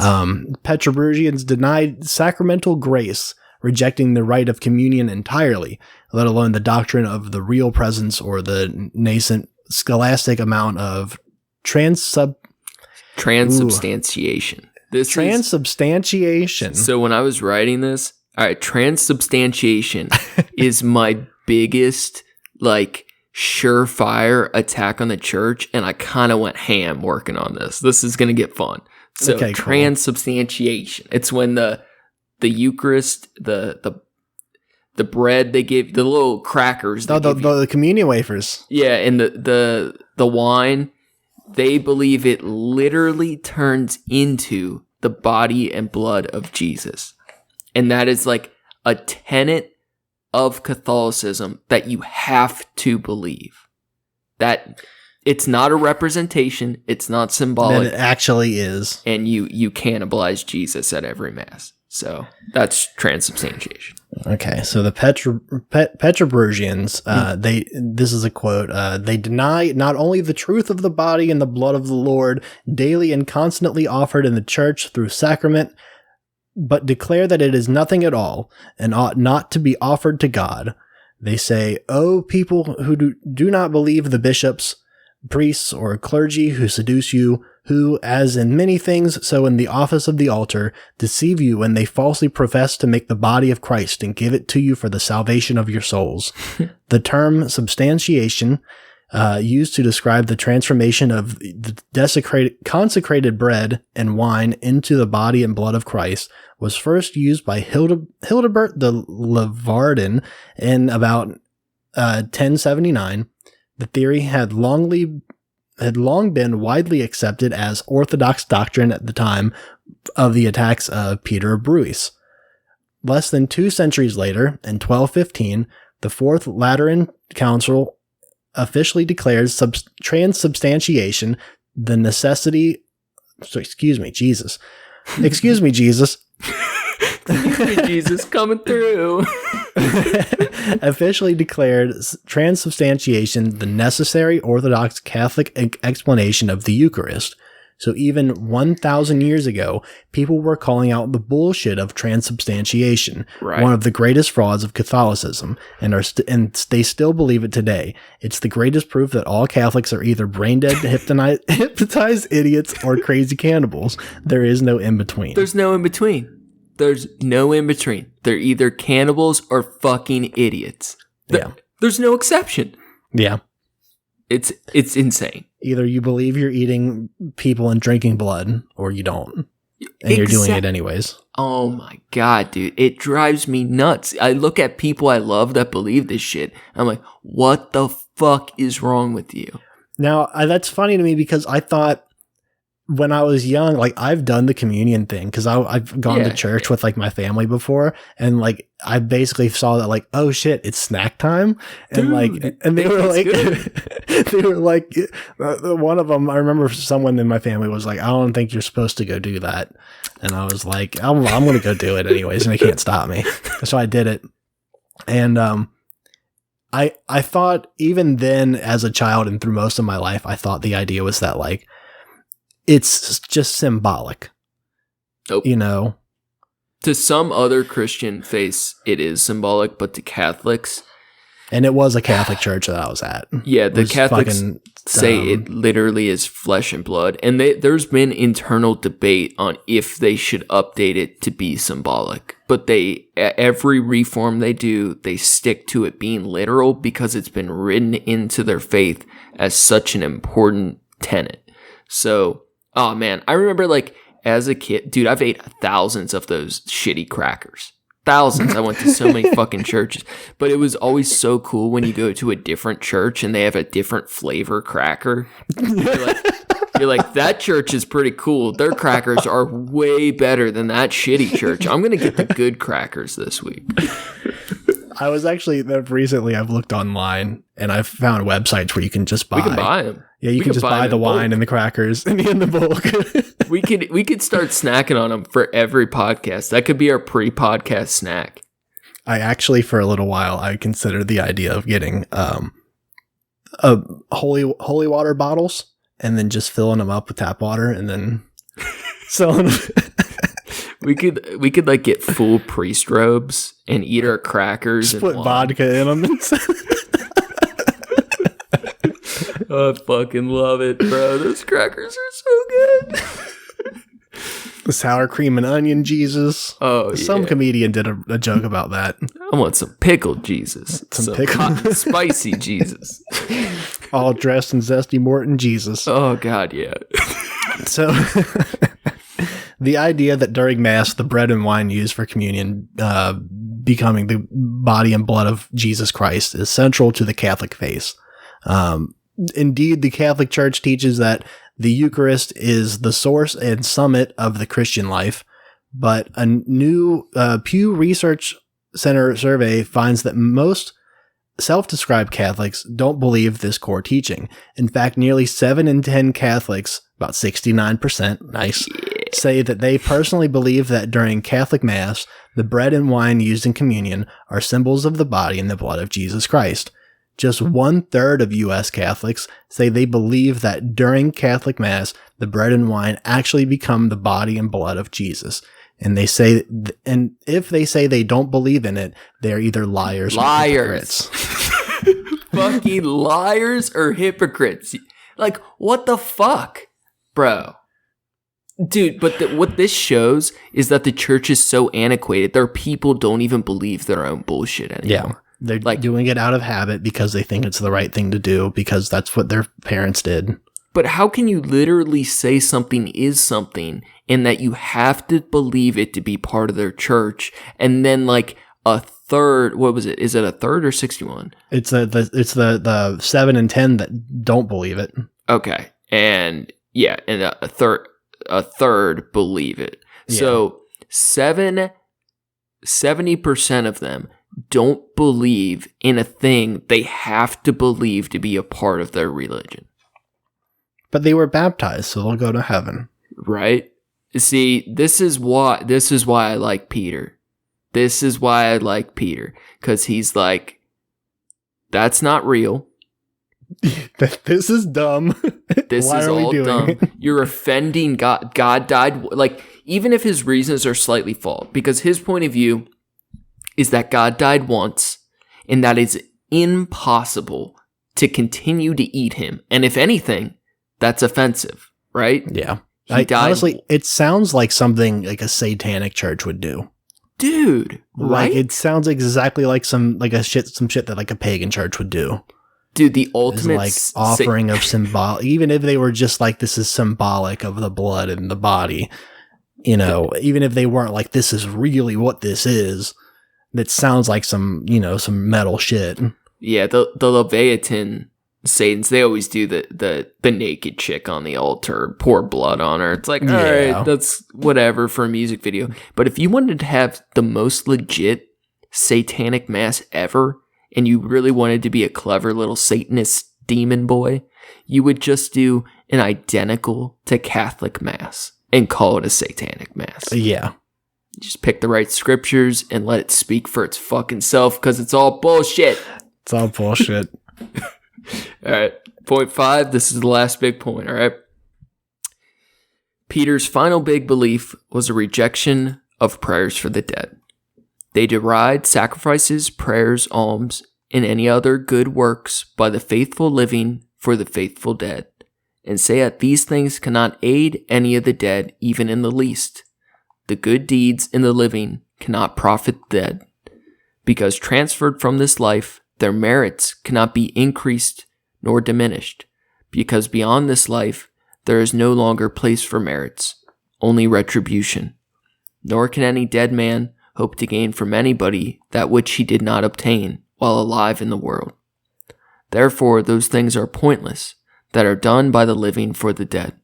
Petrobrusians denied sacramental grace rejecting the rite of communion entirely, let alone the doctrine of the real presence or the nascent scholastic amount of transubstantiation. Transubstantiation. So when I was writing this, all right, transubstantiation is my biggest, like, surefire attack on the church, and I kind of went ham working on this. This is going to get fun. So okay, transubstantiation. Cool. It's when the Eucharist, the bread they give, the little crackers, the communion wafers. Yeah, and the wine, they believe it literally turns into the body and blood of Jesus. And that is like a tenet of Catholicism that you have to believe. That it's not a representation, it's not symbolic. That it actually is. And you cannibalize Jesus at every mass. So that's transubstantiation. Okay, so the Petrobrusians, this is a quote, they deny not only the truth of the body and the blood of the Lord, daily and constantly offered in the church through sacrament, but declare that it is nothing at all, and ought not to be offered to God. They say, "O people who do not believe the bishops, priests, or clergy who seduce you, who, as in many things, so in the office of the altar, deceive you when they falsely profess to make the body of Christ and give it to you for the salvation of your souls." The term substantiation, used to describe the transformation of the consecrated bread and wine into the body and blood of Christ, was first used by Hildebert the Levarden in about 1079. The theory had long been widely accepted as orthodox doctrine at the time of the attacks of Peter of Bruys. Less than 2 centuries later, in 1215, the Fourth Lateran Council officially declares transubstantiation the necessity. So, excuse me, Jesus, coming through. Officially declared transubstantiation the necessary Orthodox Catholic explanation of the Eucharist. So even 1,000 years ago, people were calling out the bullshit of transubstantiation, right, one of the greatest frauds of Catholicism, and they still believe it today. It's the greatest proof that all Catholics are either brain-dead, hypnotized idiots, or crazy cannibals. There is no in-between. There's no in-between. There's no in-between. They're either cannibals or fucking idiots. There's no exception. Yeah. It's insane. Either you believe you're eating people and drinking blood, or you don't. And you're doing it anyways. Oh my God, dude. It drives me nuts. I look at people I love that believe this shit. I'm like, what the fuck is wrong with you? Now, that's funny to me because I thought when I was young, like I've done the communion thing because I've gone to church with like my family before, and like I basically saw that like, oh shit, it's snack time, and dude, like, and they were like, they were like, one of them, I remember someone in my family was like, I don't think you're supposed to go do that, and I was like, I'm gonna go do it anyways, and they can't stop me, so I did it, and I thought even then as a child and through most of my life, I thought the idea was that like, it's just symbolic. Nope. You know? To some other Christian faiths, it is symbolic, but to Catholics... And it was a Catholic church that I was at. Yeah, the Catholics say it literally is flesh and blood. And there's been internal debate on if they should update it to be symbolic. But every reform they do, they stick to it being literal because it's been written into their faith as such an important tenet. So... Oh man, I remember like as a kid, dude, I've ate thousands of those shitty crackers. Thousands. I went to so many fucking churches, but it was always so cool when you go to a different church and they have a different flavor cracker. You're like, that church is pretty cool. Their crackers are way better than that shitty church. I'm going to get the good crackers this week. I was actually recently. I've looked online and I've found websites where you can just buy. We can buy them. Yeah, you can just buy the wine and the crackers in the bulk. we could start snacking on them for every podcast. That could be our pre-podcast snack. I actually, for a little while, I considered the idea of getting holy water bottles and then just filling them up with tap water and then selling them. We could like get full priest robes and eat our crackers. Just put vodka in them. I fucking love it, bro. Those crackers are so good. The sour cream and onion Jesus. Oh, some comedian did a joke about that. I want some pickled Jesus. Some hot, spicy Jesus. All dressed in zesty Morton Jesus. Oh, God, yeah. So, the idea that during Mass, the bread and wine used for communion becoming the body and blood of Jesus Christ is central to the Catholic faith. Indeed, the Catholic Church teaches that the Eucharist is the source and summit of the Christian life, but a new Pew Research Center survey finds that most self-described Catholics don't believe this core teaching. In fact, nearly 7 in 10 Catholics, about 69%, say that they personally believe that during Catholic Mass, the bread and wine used in communion are symbols of the body and the blood of Jesus Christ. Just 1/3 of U.S. Catholics say they believe that during Catholic Mass, the bread and wine actually become the body and blood of Jesus. And they say, and if they say they don't believe in it, they're either liars or hypocrites. Fucking liars or hypocrites. Like, what the fuck, bro? Dude, but what this shows is that the church is so antiquated. Their people don't even believe their own bullshit anymore. Yeah. They're like doing it out of habit because they think it's the right thing to do because that's what their parents did. But how can you literally say something is something and that you have to believe it to be part of their church, and then like a third, what was it? Is it a third or 61? It's the 7 and 10 that don't believe it. Okay. And yeah, and a third believe it. Yeah. So 70% of them don't believe in a thing they have to believe to be a part of their religion. But they were baptized, so they'll go to heaven. Right? See, this is why I like Peter. This is why I like Peter. Because he's like, that's not real. This is dumb. This is all dumb. You're offending God. God died. Like, even if his reasons are slightly flawed, because his point of view is that God died once, and that it's impossible to continue to eat him. And if anything, that's offensive, right? Yeah. Honestly, it sounds like something like a satanic church would do. Dude, right? Like, it sounds exactly like some shit that like a pagan church would do. Dude, the ultimate like offering of symbolic, even if they were just like, this is symbolic of the blood and the body, you know, even if they weren't like, this is really what this is. That sounds like some metal shit. Yeah, the Leviathan Satans, they always do the naked chick on the altar, pour blood on her. It's like, all right, that's whatever for a music video. But if you wanted to have the most legit satanic mass ever, and you really wanted to be a clever little Satanist demon boy, you would just do an identical to Catholic mass and call it a satanic mass. Yeah. Just pick the right scriptures and let it speak for its fucking self, because it's all bullshit. It's all bullshit. All right. Point 5. This is the last big point. All right. Peter's final big belief was a rejection of prayers for the dead. They deride sacrifices, prayers, alms, and any other good works by the faithful living for the faithful dead, and say that these things cannot aid any of the dead, even in the least. The good deeds in the living cannot profit the dead, because transferred from this life, their merits cannot be increased nor diminished, because beyond this life, there is no longer place for merits, only retribution. Nor can any dead man hope to gain from anybody that which he did not obtain while alive in the world. Therefore, those things are pointless that are done by the living for the dead,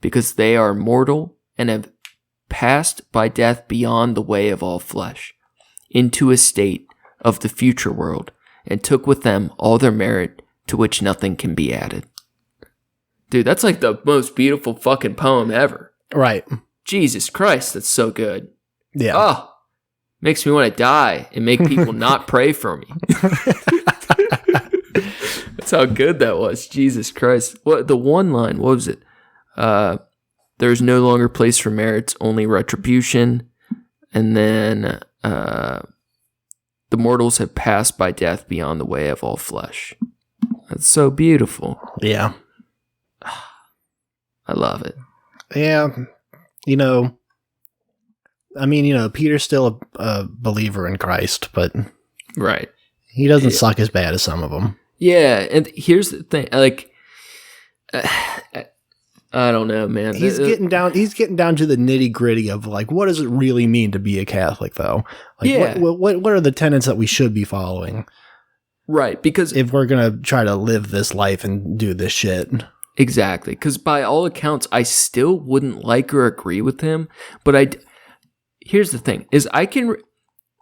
because they are mortal and have passed by death beyond the way of all flesh, into a state of the future world, and took with them all their merit, to which nothing can be added. Dude, that's like the most beautiful fucking poem ever. Right. Jesus Christ, that's so good. Yeah. Oh, makes me want to die and make people not pray for me. That's how good that was. Jesus Christ. What the one line, what was it? There's no longer place for merits, only retribution. And then the mortals have passed by death beyond the way of all flesh. That's so beautiful. Yeah. I love it. Yeah. Peter's still a believer in Christ, but right. He doesn't suck as bad as some of them. Yeah, and here's the thing, like, I don't know, man. He's getting down to the nitty gritty of like, what does it really mean to be a Catholic, though? Like, what are the tenets that we should be following? Right, because if we're gonna try to live this life and do this shit, exactly. Because by all accounts, I still wouldn't like or agree with him. But here's the thing: is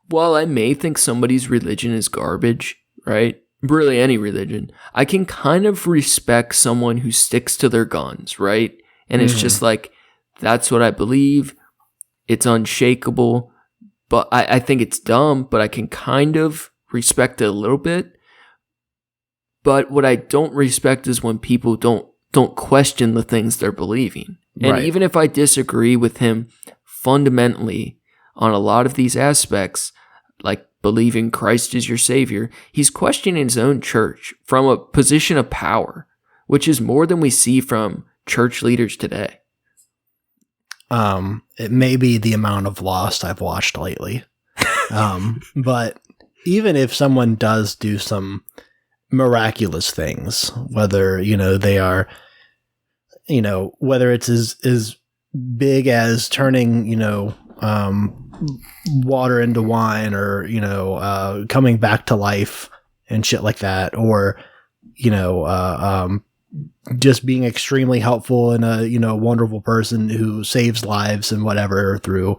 while I may think somebody's religion is garbage, right? Really any religion, I can kind of respect someone who sticks to their guns, right? And it's just like, that's what I believe. It's unshakable. But I think it's dumb, but I can kind of respect it a little bit. But what I don't respect is when people don't question the things they're believing. And even if I disagree with him fundamentally on a lot of these aspects, like believing Christ is your savior, he's questioning his own church from a position of power, which is more than we see from church leaders today. It may be the amount of Lost I've watched lately. But even if someone does do some miraculous things, whether, they are, whether it's as big as turning, water into wine, or coming back to life and shit like that, or just being extremely helpful and a wonderful person who saves lives and whatever through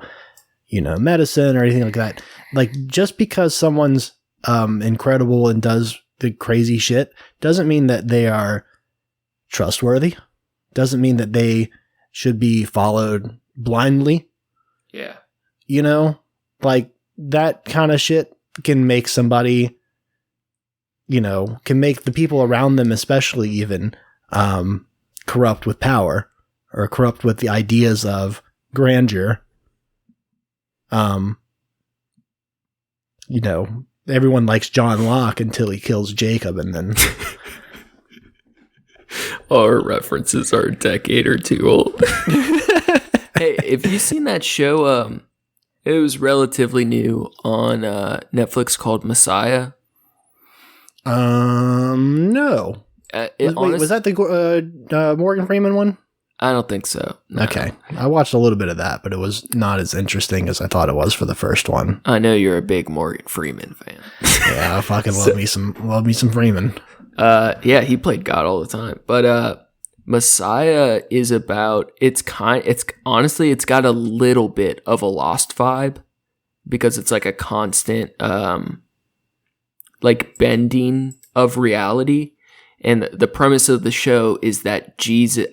medicine or anything like that. Like, just because someone's incredible and does the crazy shit doesn't mean that they are trustworthy, doesn't mean that they should be followed blindly. Yeah. Like, that kind of shit can make somebody, can make the people around them, especially even, corrupt with power or corrupt with the ideas of grandeur. Everyone likes John Locke until he kills Jacob, and then our references are a decade or two old. Hey, have you seen that show? It was relatively new on Netflix called Messiah. No. Was that the Morgan Freeman one? I don't think so. No. Okay. I watched a little bit of that, but it was not as interesting as I thought it was for the first one. I know you're a big Morgan Freeman fan. Yeah, I fucking love me some Freeman. Yeah, he played God all the time. But Messiah is about, it's honestly, it's got a little bit of a Lost vibe, because it's like a constant like bending of reality. And the premise of the show is that Jesus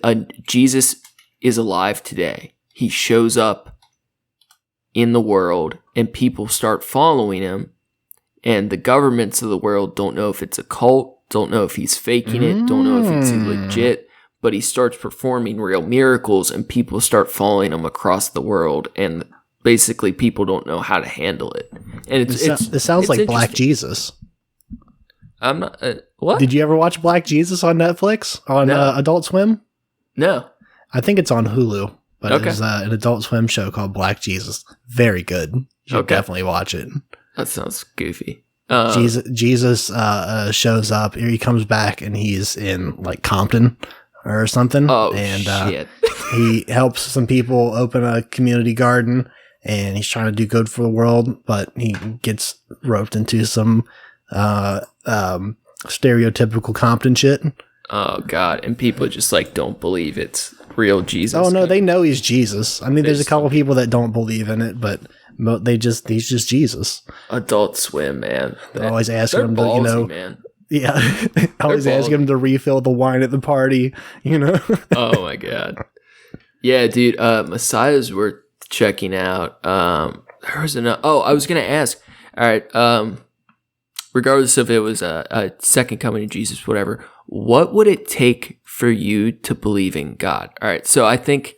is alive today. He shows up in the world and people start following him. And the governments of the world don't know if it's a cult, don't know if he's faking it, don't know if it's legit. But he starts performing real miracles and people start following him across the world. And basically people don't know how to handle it. And it sounds like Black Jesus. I'm not. What? Did you ever watch Black Jesus on Netflix on Adult Swim? No. I think it's on Hulu, but it was an Adult Swim show called Black Jesus. Very good. You should definitely watch it. That sounds goofy. Jesus shows up. He comes back and he's in like Compton or something. Oh, and shit. He helps some people open a community garden, and he's trying to do good for the world, but he gets roped into some stereotypical Compton shit. Oh God! And people just like don't believe it's real Jesus. Oh no, they know he's Jesus. I mean, there's a couple people that don't believe in it, but he's just Jesus. Adult Swim, man. They're always asking him ballsy, to, man. Yeah, always asking him to refill the wine at the party. Oh my God. Yeah, dude. Messiah's worth checking out. There was I was gonna ask. All right. Regardless if it was a second coming of Jesus, whatever, what would it take for you to believe in God? All right, so I think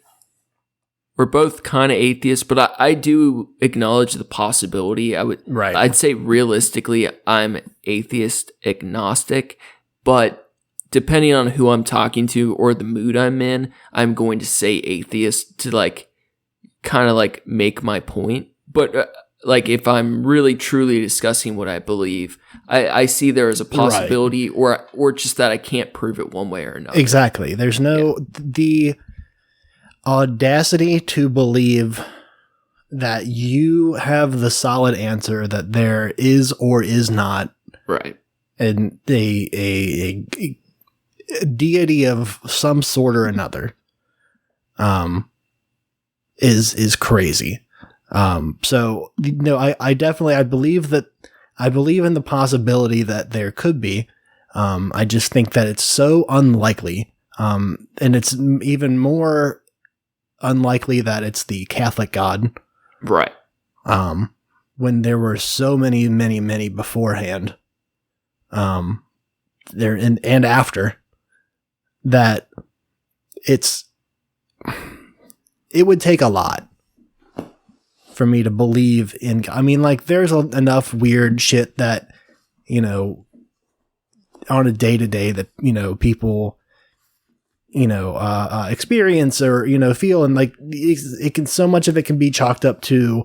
we're both kind of atheists, but I do acknowledge the possibility. I'd say realistically, I'm atheist agnostic, but depending on who I'm talking to or the mood I'm in, I'm going to say atheist to like kind of like make my point. But like if I'm really truly discussing what I believe, I see there as a possibility or just that I can't prove it one way or another. Exactly. There's the audacity to believe that you have the solid answer that there is or is not and a deity of some sort or another is crazy. So I definitely believe in the possibility that there could be. I just think that it's so unlikely, and it's even more unlikely that it's the Catholic God, right? When there were so many beforehand, there and after that, it would take a lot for me to believe in. I mean, like there's enough weird shit that on a day to day that people experience or feel, and like it can, so much of it can be chalked up to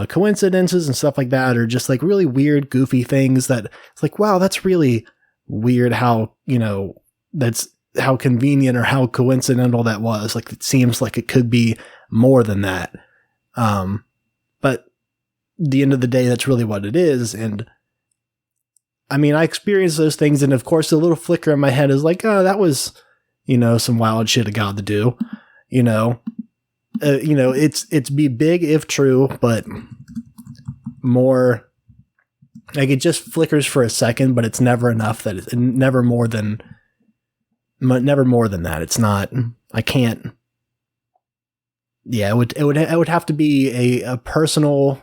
coincidences and stuff like that, or just like really weird goofy things that it's like, wow, that's really weird how that's how convenient or how coincidental that was. Like it seems like it could be more than that, but at the end of the day, that's really what it is. And I mean, I experienced those things, and of course, a little flicker in my head is like, oh, that was some wild shit of God to do, it's be big if true, but more like it just flickers for a second, but it's never enough that it's never more than that. It's not, I can't. Yeah, it would have to be a personal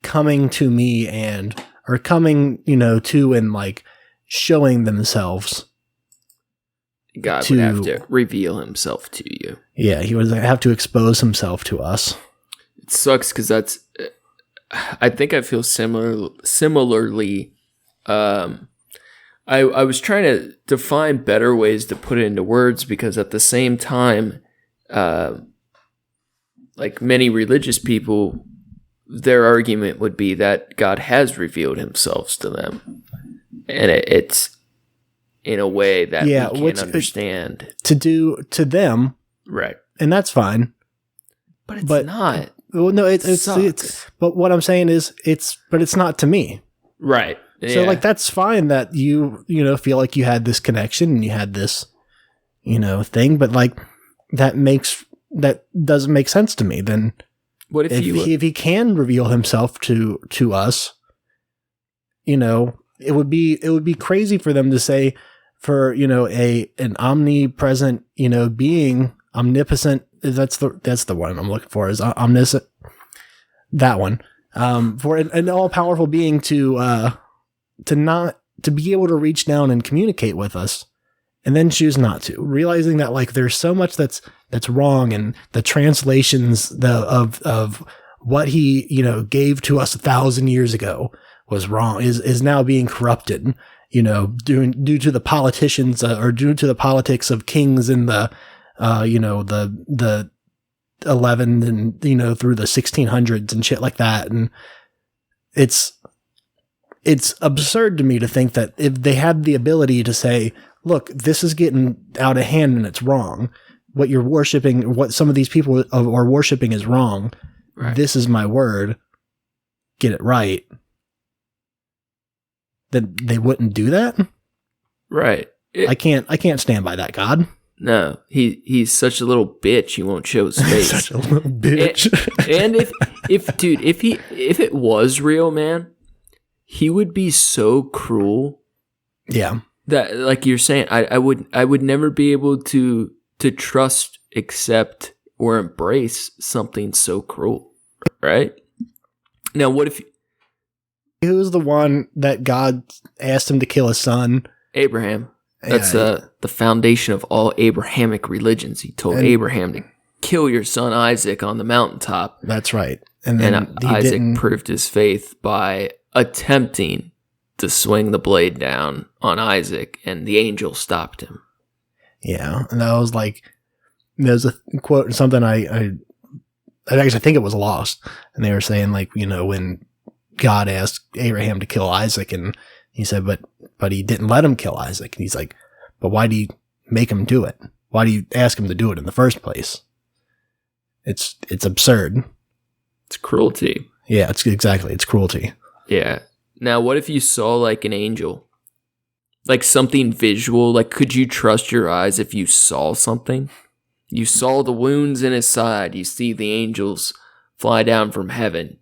coming to me or coming, to and like showing themselves. God would have to reveal himself to you. Yeah, he would have to expose himself to us. It sucks because I think I feel similarly. I was trying to define better ways to put it into words, because at the same time, like many religious people, their argument would be that God has revealed himself to them. And it's in a way that we can't understand. To them. Right. And that's fine. But it's not. Well, no, it's but what I'm saying is but it's not to me. Right. So like, that's fine that you feel like you had this connection and you had this, thing, but like that doesn't make sense to me. Then what if he can reveal himself to us, it would be crazy for them to say, for an omnipresent being, omnipotent, that's the one I'm looking for, is omniscient, that one, for an all-powerful being to be able to reach down and communicate with us, and then choose not to, realizing that like there's so much that's wrong, and the translations of what he gave to us 1,000 years ago was wrong, is now being corrupted, due to the politicians or due to the politics of kings in the 11 and through the 1600s and shit like that. And it's absurd to me to think that if they had the ability to say, look, this is getting out of hand and it's wrong, what you're worshiping, what some of these people are worshiping is wrong. Right. This is my word. Get it right. Then they wouldn't do that. Right. I can't stand by that God. No, he's such a little bitch. He won't show his face. Such a little bitch. And if it was real, man, he would be so cruel. Yeah. That, like you're saying, I would never be able to trust, accept, or embrace something so cruel. Right? Now, what if... Who's the one that God asked him to kill his son? Abraham. That's the foundation of all Abrahamic religions. He told Abraham to kill your son Isaac on the mountaintop. That's right. And then Isaac proved his faith by attempting to swing the blade down on Isaac, and the angel stopped him. Yeah, and that was like, there's a quote, something I actually think it was Lost, and they were saying, like, you know, when God asked Abraham to kill Isaac, and he said, but he didn't let him kill Isaac. And he's like, but why do you make him do it? Why do you ask him to do it in the first place? It's absurd. It's cruelty. Yeah, it's cruelty. Yeah. Now, what if you saw like an angel? Like something visual? Like, could you trust your eyes if you saw something? You saw the wounds in his side. You see the angels fly down from heaven.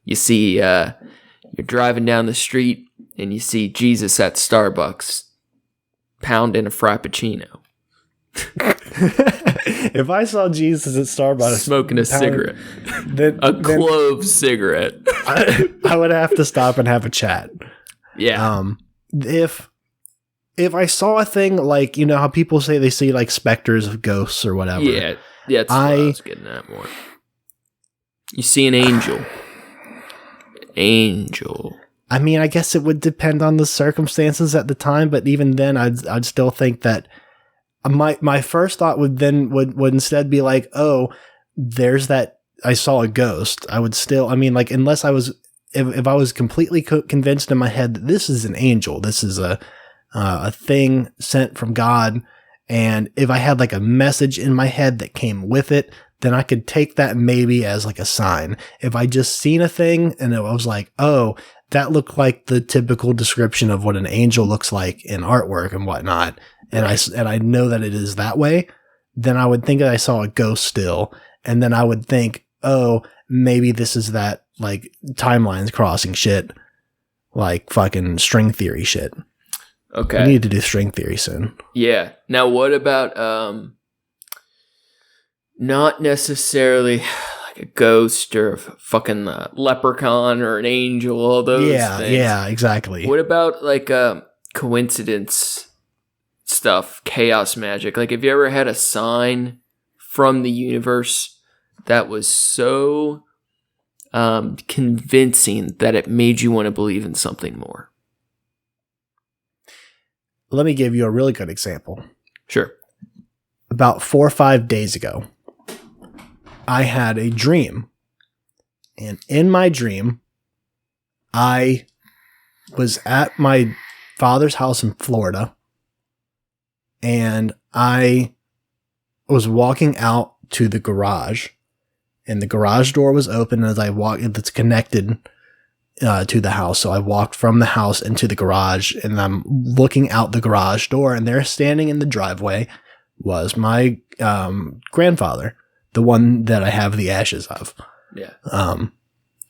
You see, you're driving down the street and you see Jesus at Starbucks pounding a Frappuccino. If I saw Jesus at Starbucks smoking a cigarette, a clove cigarette, I would have to stop and have a chat. Yeah. If I saw a thing like, you know how people say they see like specters of ghosts or whatever. Yeah, that's what I was getting at more. You see an angel. I mean, I guess it would depend on the circumstances at the time, but even then, I'd still think that my first thought would instead be like, oh, there's that, I saw a ghost. I would still, I mean, like, unless I was, if I was completely convinced in my head that this is an angel, this is a thing sent from God, and if I had like a message in my head that came with it, then I could take that maybe as like a sign. If I just seen a thing and I was like, oh, that looked like the typical description of what an angel looks like in artwork and whatnot, and I know that it is that way, then I would think that I saw a ghost still, and then I would think, oh, maybe this is that like timelines crossing shit, like fucking string theory shit. Okay. We need to do string theory soon. Yeah. Now, what about not necessarily like a ghost or a fucking leprechaun or an angel, all those things. Yeah, exactly. What about like coincidence stuff, chaos magic? Like, have you ever had a sign from the universe that was so convincing that it made you want to believe in something more? Let me give you a really good example. Sure. About 4 or 5 days ago, I had a dream. And in my dream, I was at my father's house in Florida. And I was walking out to the garage. And the garage door was open as I walked. It's connected to the house. So I walked from the house into the garage, and I'm looking out the garage door, and there standing in the driveway was my grandfather, the one that I have the ashes of. Yeah.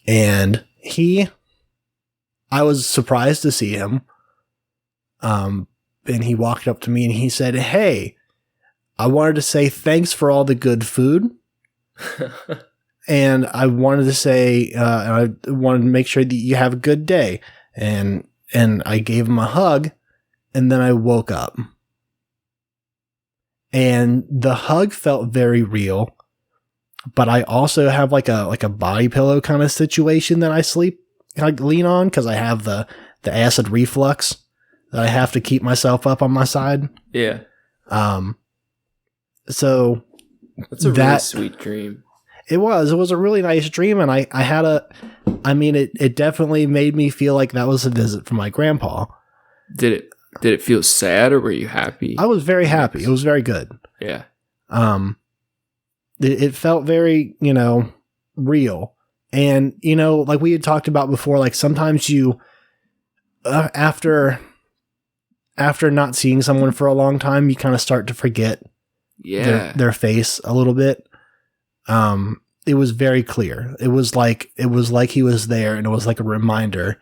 And I was surprised to see him. And he walked up to me and he said, "Hey, I wanted to say thanks for all the good food." And I wanted to say, I wanted to make sure that you have a good day. And I gave him a hug, and then I woke up. And the hug felt very real, but I also have like a body pillow kind of situation that I lean on, because I have the acid reflux that I have to keep myself up on my side. Yeah. So that's a really sweet dream. It was a really nice dream, and it definitely made me feel like that was a visit from my grandpa. Did it feel sad, or were you happy? I was very happy. It was very good. Yeah. It felt very, real. And, like we had talked about before, like sometimes you, after not seeing someone for a long time, you kind of start to forget their face a little bit. It was very clear. It was like he was there, and it was like a reminder.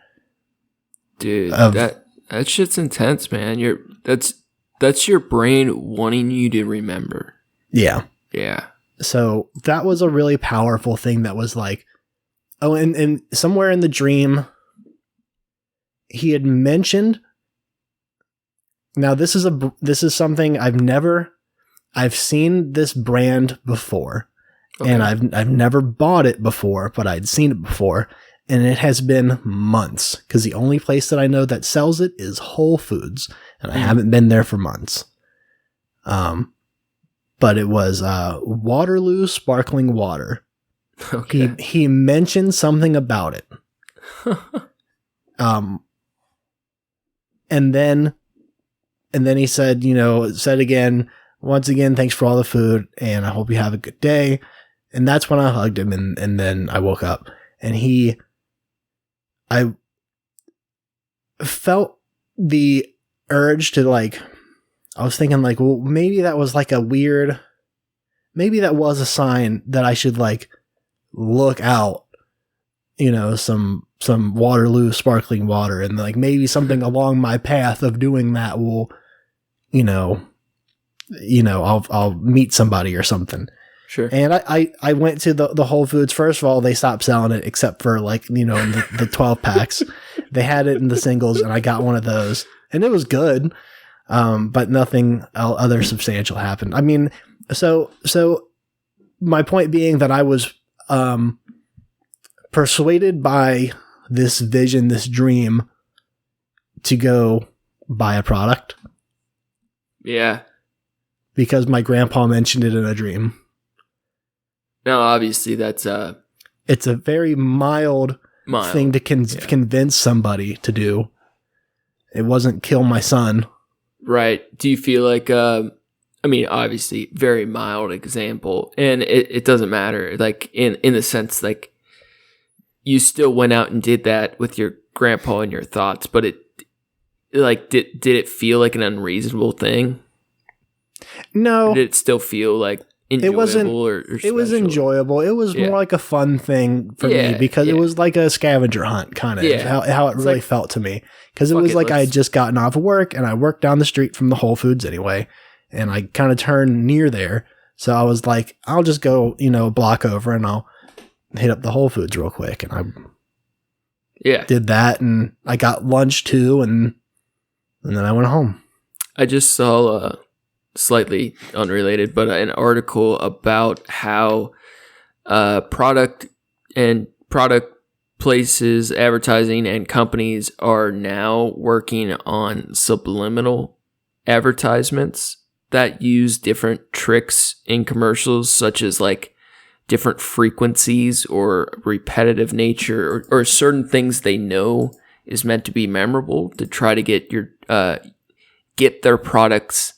Dude, that shit's intense, man. That's your brain wanting you to remember. Yeah. Yeah. So that was a really powerful thing that was like, oh, and somewhere in the dream, he had mentioned, now this is something I've never I've seen this brand before, Okay. and I've never bought it before, but I'd seen it before, and it has been months because the only place that I know that sells it is Whole Foods, and I haven't been there for months. But it was Waterloo sparkling water. Okay. He mentioned something about it. And then he said, once again, thanks for all the food, and I hope you have a good day. And that's when I hugged him, and then I woke up, and I felt the urge to I was thinking well, maybe that was maybe that was a sign that I should look out, some Waterloo sparkling water, and maybe something along my path of doing that will, I'll meet somebody or something. Sure. And I went to the Whole Foods. First of all, they stopped selling it except for in the 12 packs. They had it in the singles, and I got one of those, and it was good. But nothing other substantial happened. I mean, so my point being that I was persuaded by this vision, this dream, to go buy a product. Yeah. Because my grandpa mentioned it in a dream. No, obviously that's it's a very mild thing to convince somebody to do. It wasn't kill my son. Right. Do you feel like, obviously very mild example, and it doesn't matter, in the sense, you still went out and did that with your grandpa and your thoughts, but did it feel like an unreasonable thing? No. Or did it still feel enjoyable? It wasn't, or it was enjoyable. It was more like a fun thing for me because it was like a scavenger hunt kind of how it really felt to me. Because it was I had just gotten off of work, and I worked down the street from the Whole Foods anyway, and I kind of turned near there. So I was like, I'll just go, a block over, and I'll hit up the Whole Foods real quick. And I did that, and I got lunch too, and then I went home. I just saw slightly unrelated, but an article about how product places, advertising, and companies are now working on subliminal advertisements that use different tricks in commercials, such as different frequencies or repetitive nature or certain things they know is meant to be memorable to try to get their products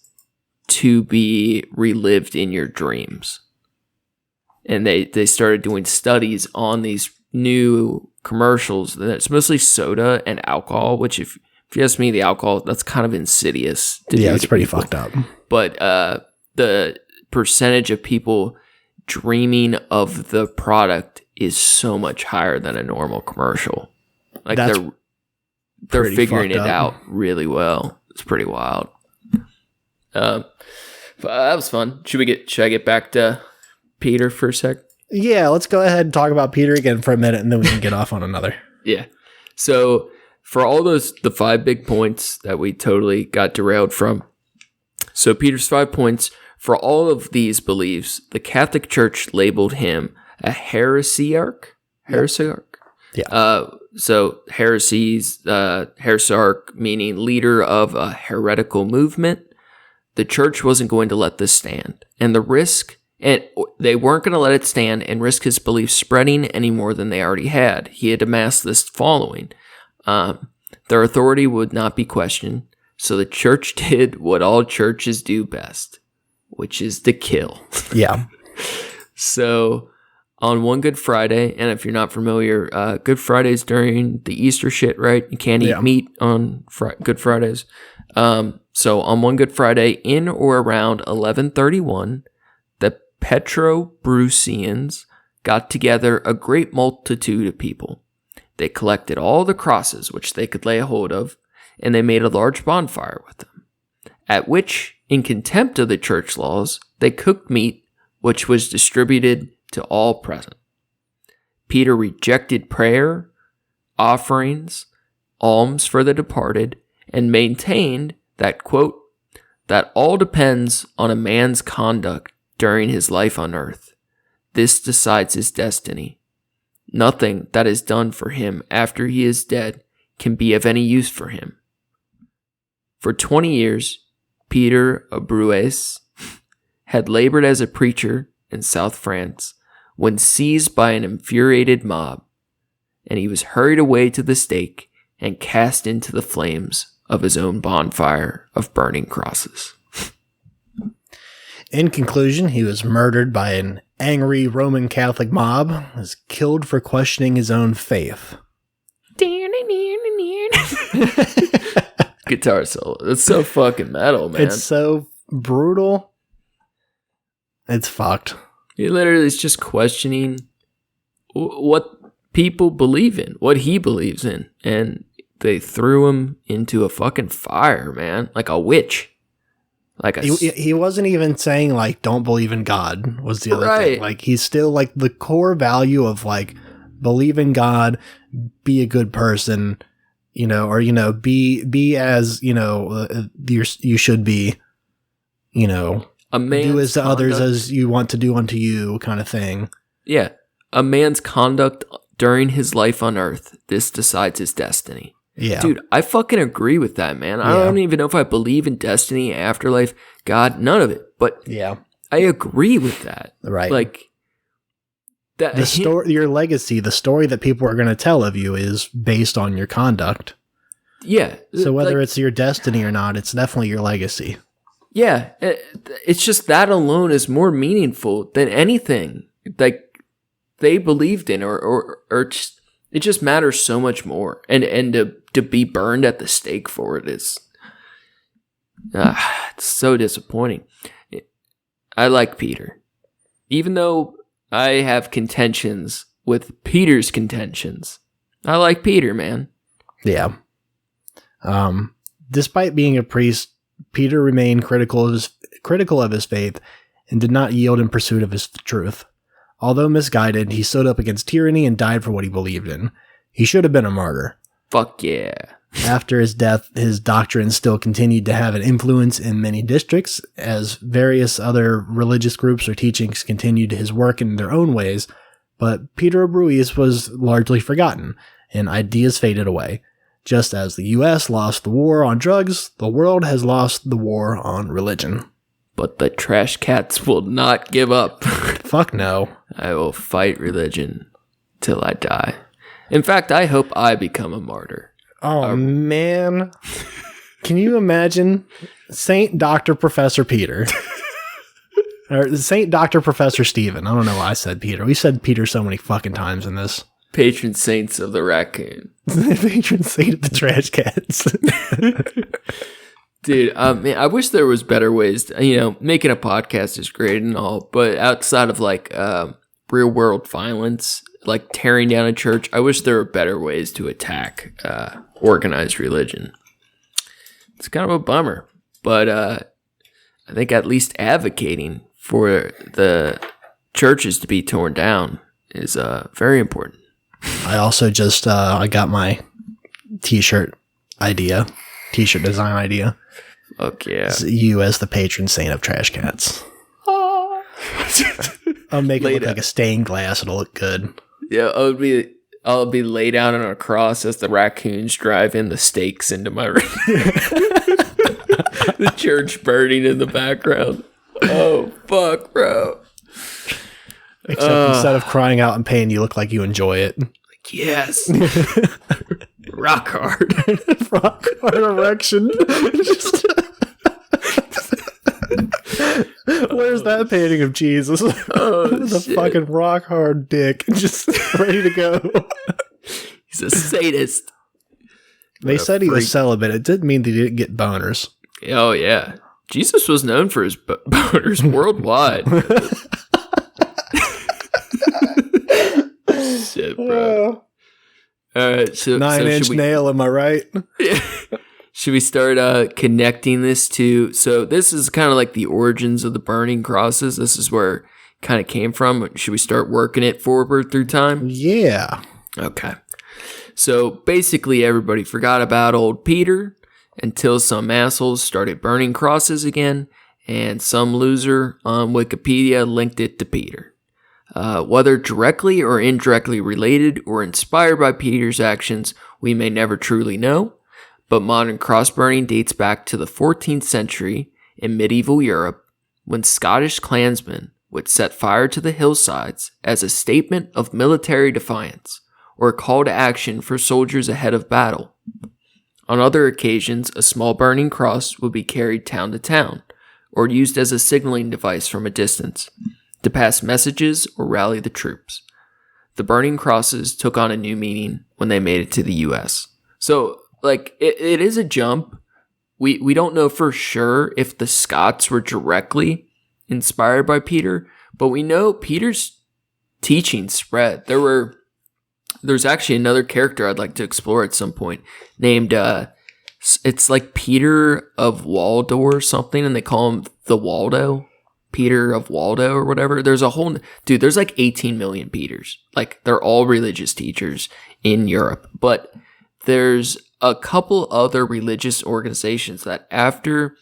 to be relived in your dreams. And they started doing studies on these new commercials. It's mostly soda and alcohol, which if you ask me, the alcohol, that's kind of insidious to do. It's pretty fucked up. But the percentage of people dreaming of the product is so much higher than a normal commercial. They're figuring it out really well. It's pretty wild. That was fun. Should I get back to Peter for a sec? Yeah, let's go ahead and talk about Peter again for a minute, and then we can get off on another. Yeah. So for all the 5 big points that we totally got derailed from. So Peter's 5 points. For all of these beliefs, the Catholic Church labeled him a heresiarch. Heresiarch? Yeah. So heresiarch meaning leader of a heretical movement. The church wasn't going to let this stand. And they weren't going to let it stand and risk his beliefs spreading any more than they already had. He had amassed this following. Their authority would not be questioned. So the church did what all churches do best, which is to kill. Yeah. So on one Good Friday, and if you're not familiar, Good Friday's during the Easter shit, right? You can't eat meat on Good Fridays. So on one Good Friday, in or around 1131, the Petrobrusians got together a great multitude of people. They collected all the crosses which they could lay a hold of, and they made a large bonfire with them, at which, in contempt of the church laws, they cooked meat, which was distributed to all present. Peter rejected prayer, offerings, alms for the departed, and maintained that, quote, that all depends on a man's conduct during his life on earth. This decides his destiny. Nothing that is done for him after he is dead can be of any use for him. For 20 years, Peter Abrues had labored as a preacher in South France when seized by an infuriated mob, and he was hurried away to the stake and cast into the flames of his own bonfire of burning crosses. In conclusion, he was murdered by an angry Roman Catholic mob, was killed for questioning his own faith. Guitar solo. It's so fucking metal, man. It's so brutal. It's fucked. He literally is just questioning what people believe in, what he believes in. And they threw him into a fucking fire, man. Like a witch. Like he wasn't even saying, like, don't believe in God was the other thing. Like, he's still, like, the core value of, like, believe in God, be a good person, you know, or, you know, be as, you know, you should be, you know, do as to others as you want to do unto you kind of thing. Yeah. A man's conduct during his life on earth, this decides his destiny. Yeah. Dude, I fucking agree with that, man. I don't even know if I believe in destiny, afterlife, God, none of it. But yeah, I agree with that. Right. Like, that the story, your legacy, the story that people are going to tell of you is based on your conduct. Yeah. So whether it's your destiny or not, it's definitely your legacy. Yeah. It's just that alone is more meaningful than anything like they believed in or just, it just matters so much more. And to be burned at the stake for it is it's so disappointing. I like Peter. Even though I have contentions with Peter's contentions, I like Peter, man. Yeah. Despite being a priest, Peter remained critical of his faith and did not yield in pursuit of his truth. Although misguided, he stood up against tyranny and died for what he believed in. He should have been a martyr. Fuck yeah. After his death, his doctrine still continued to have an influence in many districts, as various other religious groups or teachings continued his work in their own ways, but Peter Abrues was largely forgotten, and ideas faded away. Just as the U.S. lost the war on drugs, the world has lost the war on religion. But the Trashcats will not give up. Fuck no. I will fight religion till I die. In fact, I hope I become a martyr. Oh, man. Can you imagine Saint Dr. Professor Peter? Or Saint Dr. Professor Stephen. I don't know why I said Peter. We said Peter so many fucking times in this. Patron saints of the raccoon. Patron saint of the Trashcats. Dude, man, I wish there was better ways to, you know, making a podcast is great and all, but outside of like real world violence, like tearing down a church, I wish there were better ways to attack organized religion. It's kind of a bummer, but I think at least advocating for the churches to be torn down is very important. I also just I got my t-shirt design idea. Okay. Yeah. It's you as the patron saint of Trashcats. I'll make it look like a stained glass. It'll look good. Yeah, I'll be laid out on a cross as the raccoons drive in the stakes into my room. The church burning in the background. Oh, fuck, bro. Except instead of crying out in pain, you look like you enjoy it. Like, yes. Rock hard. Rock hard erection. Where's that painting of Jesus? The fucking rock hard dick. Just ready to go. He's a sadist. They said he was celibate. It didn't mean they didn't get boners. Oh, yeah. Jesus was known for his boners worldwide. Shit, bro. All right, so 9-inch nail, am I right? Yeah. Should we start connecting this to... So this is kind of like the origins of the burning crosses. This is where it kind of came from. Should we start working it forward through time? Yeah. Okay. So basically everybody forgot about old Peter, until some assholes started burning crosses again, and some loser on Wikipedia linked it to Peter. Whether directly or indirectly related or inspired by Peter's actions, we may never truly know, but modern cross burning dates back to the 14th century in medieval Europe, when Scottish clansmen would set fire to the hillsides as a statement of military defiance or a call to action for soldiers ahead of battle. On other occasions, a small burning cross would be carried town to town or used as a signaling device from a distance to pass messages or rally the troops. The burning crosses took on a new meaning when they made it to the US. So, like, it is a jump. We don't know for sure if the Scots were directly inspired by Peter, but we know Peter's teaching spread. There's actually another character I'd like to explore at some point named, it's like Peter of Waldo or something, and they call him the Waldo. Peter of Waldo or whatever. There's like 18 million Peters. Like, they're all religious teachers in Europe. But there's a couple other religious organizations that after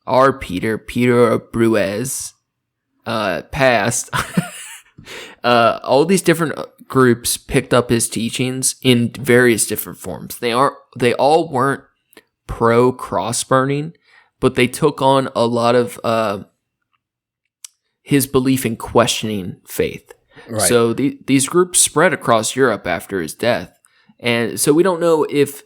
our Peter of Bruez, passed, all these different groups picked up his teachings in various different forms. They all weren't pro cross burning, but they took on a lot of his belief in questioning faith. Right. So these groups spread across Europe after his death. And so we don't know if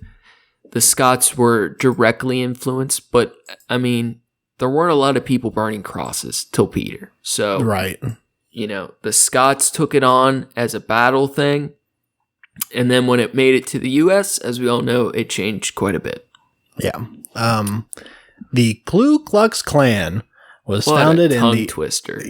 the Scots were directly influenced, but I mean, there weren't a lot of people burning crosses till Peter. So, right. You know, the Scots took it on as a battle thing. And then when it made it to the US, as we all know, it changed quite a bit. Yeah. The Ku Klux Klan was founded in the twister.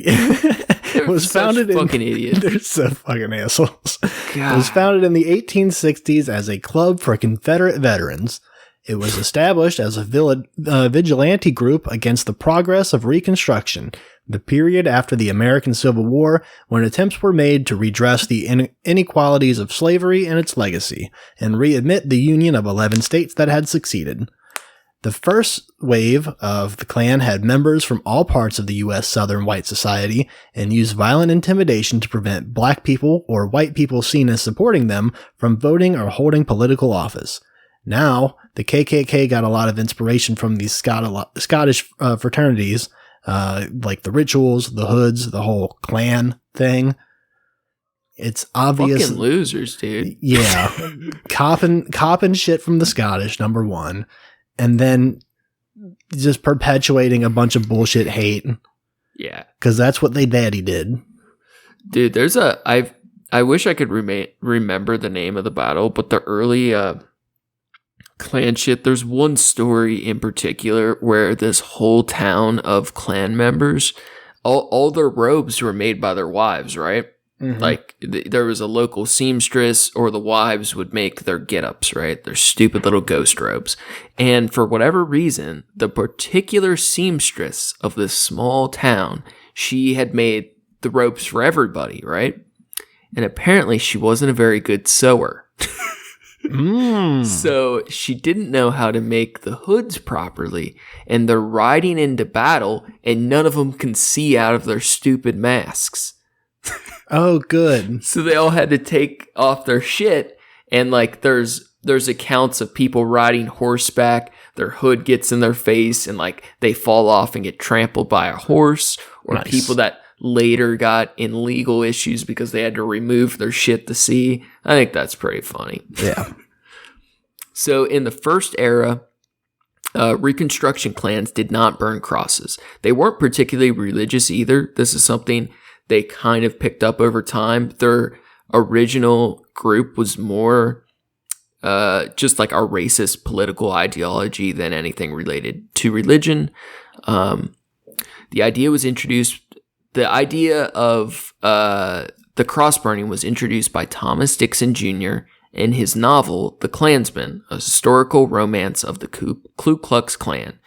was founded in fucking idiots. They're so fucking assholes. God. It was founded in the 1860s as a club for Confederate veterans. It was established as a vigilante group against the progress of Reconstruction, the period after the American Civil War, when attempts were made to redress the inequalities of slavery and its legacy, and readmit the union of 11 states that had succeeded. The first wave of the Klan had members from all parts of the U.S. Southern white society and used violent intimidation to prevent black people or white people seen as supporting them from voting or holding political office. Now, the KKK got a lot of inspiration from these Scottish fraternities, like the rituals, the hoods, the whole Klan thing. It's obvious. Fucking losers, dude. Yeah. copping shit from the Scottish, number one. And then just perpetuating a bunch of bullshit hate. Yeah. Because that's what they daddy did. Dude, I wish I could remember the name of the battle, but the early Klan shit, there's one story in particular where this whole town of Klan members, all their robes were made by their wives, right? Mm-hmm. Like, there was a local seamstress, or the wives would make their get-ups, right? Their stupid little ghost robes. And for whatever reason, the particular seamstress of this small town, she had made the ropes for everybody, right? And apparently she wasn't a very good sewer. So she didn't know how to make the hoods properly, and they're riding into battle, and none of them can see out of their stupid masks. Oh, good. So they all had to take off their shit, and like there's accounts of people riding horseback, their hood gets in their face, and like they fall off and get trampled by a horse, or nice. People that later got in legal issues because they had to remove their shit to see. I think that's pretty funny. Yeah. So in the first era, Reconstruction clans did not burn crosses. They weren't particularly religious either. This is something they kind of picked up over time. Their original group was more just like a racist political ideology than anything related to religion. The idea was introduced. The idea of the cross burning was introduced by Thomas Dixon Jr. in his novel *The Klansman: A Historical Romance of the Ku Klux Klan*,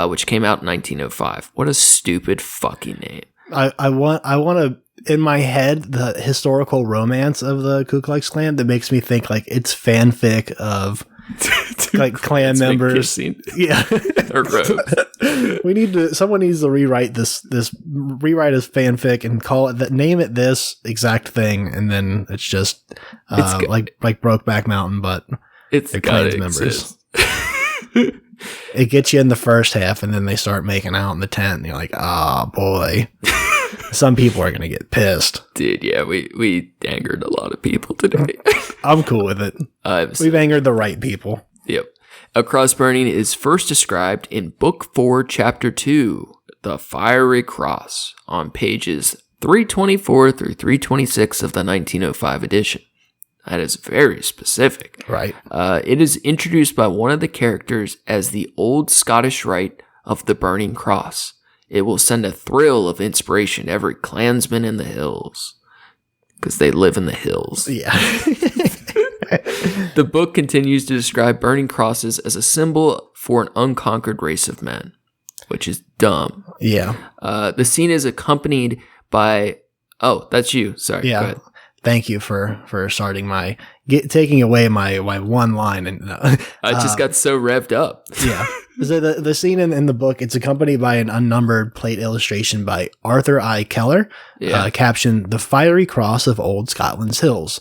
which came out in 1905. What a stupid fucking name! I want to, in my head, the historical romance of the Ku Klux Klan that makes me think like it's fanfic of like clan members. Yeah. Or robes. Someone needs to rewrite rewrite his fanfic and call it name it this exact thing, and then it's just like Brokeback Mountain, but it's clan members. It gets you in the first half, and then they start making out in the tent, and you're like, oh boy. Some people are gonna get pissed. Dude, yeah, we angered a lot of people today. I'm cool with it. We've angered the right people. Yep. A cross burning is first described in Book 4, Chapter 2, The Fiery Cross, on pages 324 through 326 of the 1905 edition. That is very specific. Right. It is introduced by one of the characters as the old Scottish rite of the burning cross. It will send a thrill of inspiration to every clansman in the hills. Because they live in the hills. Yeah. The book continues to describe burning crosses as a symbol for an unconquered race of men, which is dumb. Yeah. The scene is accompanied by... Oh, that's you. Sorry. Yeah. Go ahead. Thank you for starting taking away my one line. And I just got so revved up. Yeah. So the scene in the book, it's accompanied by an unnumbered plate illustration by Arthur I. Keller, captioned "The Fiery Cross of Old Scotland's Hills,"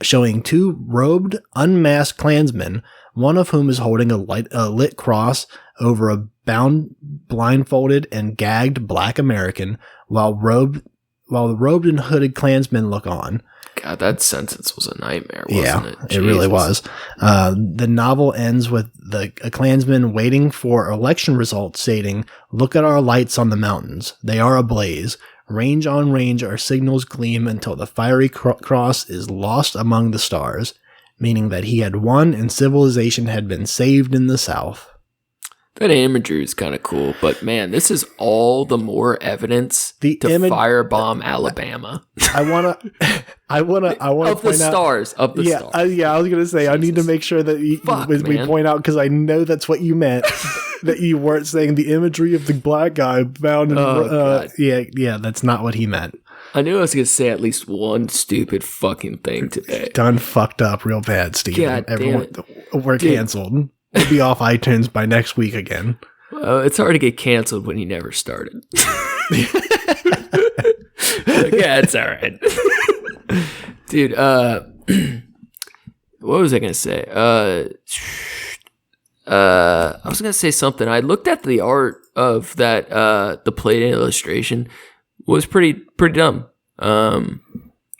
showing two robed, unmasked clansmen, one of whom is holding a lit cross over a bound, blindfolded, and gagged black American, while the robed and hooded clansmen look on. God, that sentence was a nightmare, wasn't it? It really was. The novel ends with a clansman waiting for election results, stating, "Look at our lights on the mountains. They are ablaze. Range on range our signals gleam until the fiery cross is lost among the stars," meaning that he had won and civilization had been saved in the South. That imagery is kind of cool, but man, this is all the more evidence to firebomb Alabama. I wanna of the stars. I was gonna say, Jesus. I need to make sure that we point out, because I know that's what you meant. That you weren't saying the imagery of the black guy bound in. Yeah, that's not what he meant. I knew I was gonna say at least one stupid fucking thing today. Done fucked up real bad, Steve. God damn it. We're canceled. We'll be off iTunes by next week again. It's hard to get canceled when you never started. Yeah, it's all right. Dude, what was I going to say? I was going to say something. I looked at the art of that, the plate illustration was pretty dumb.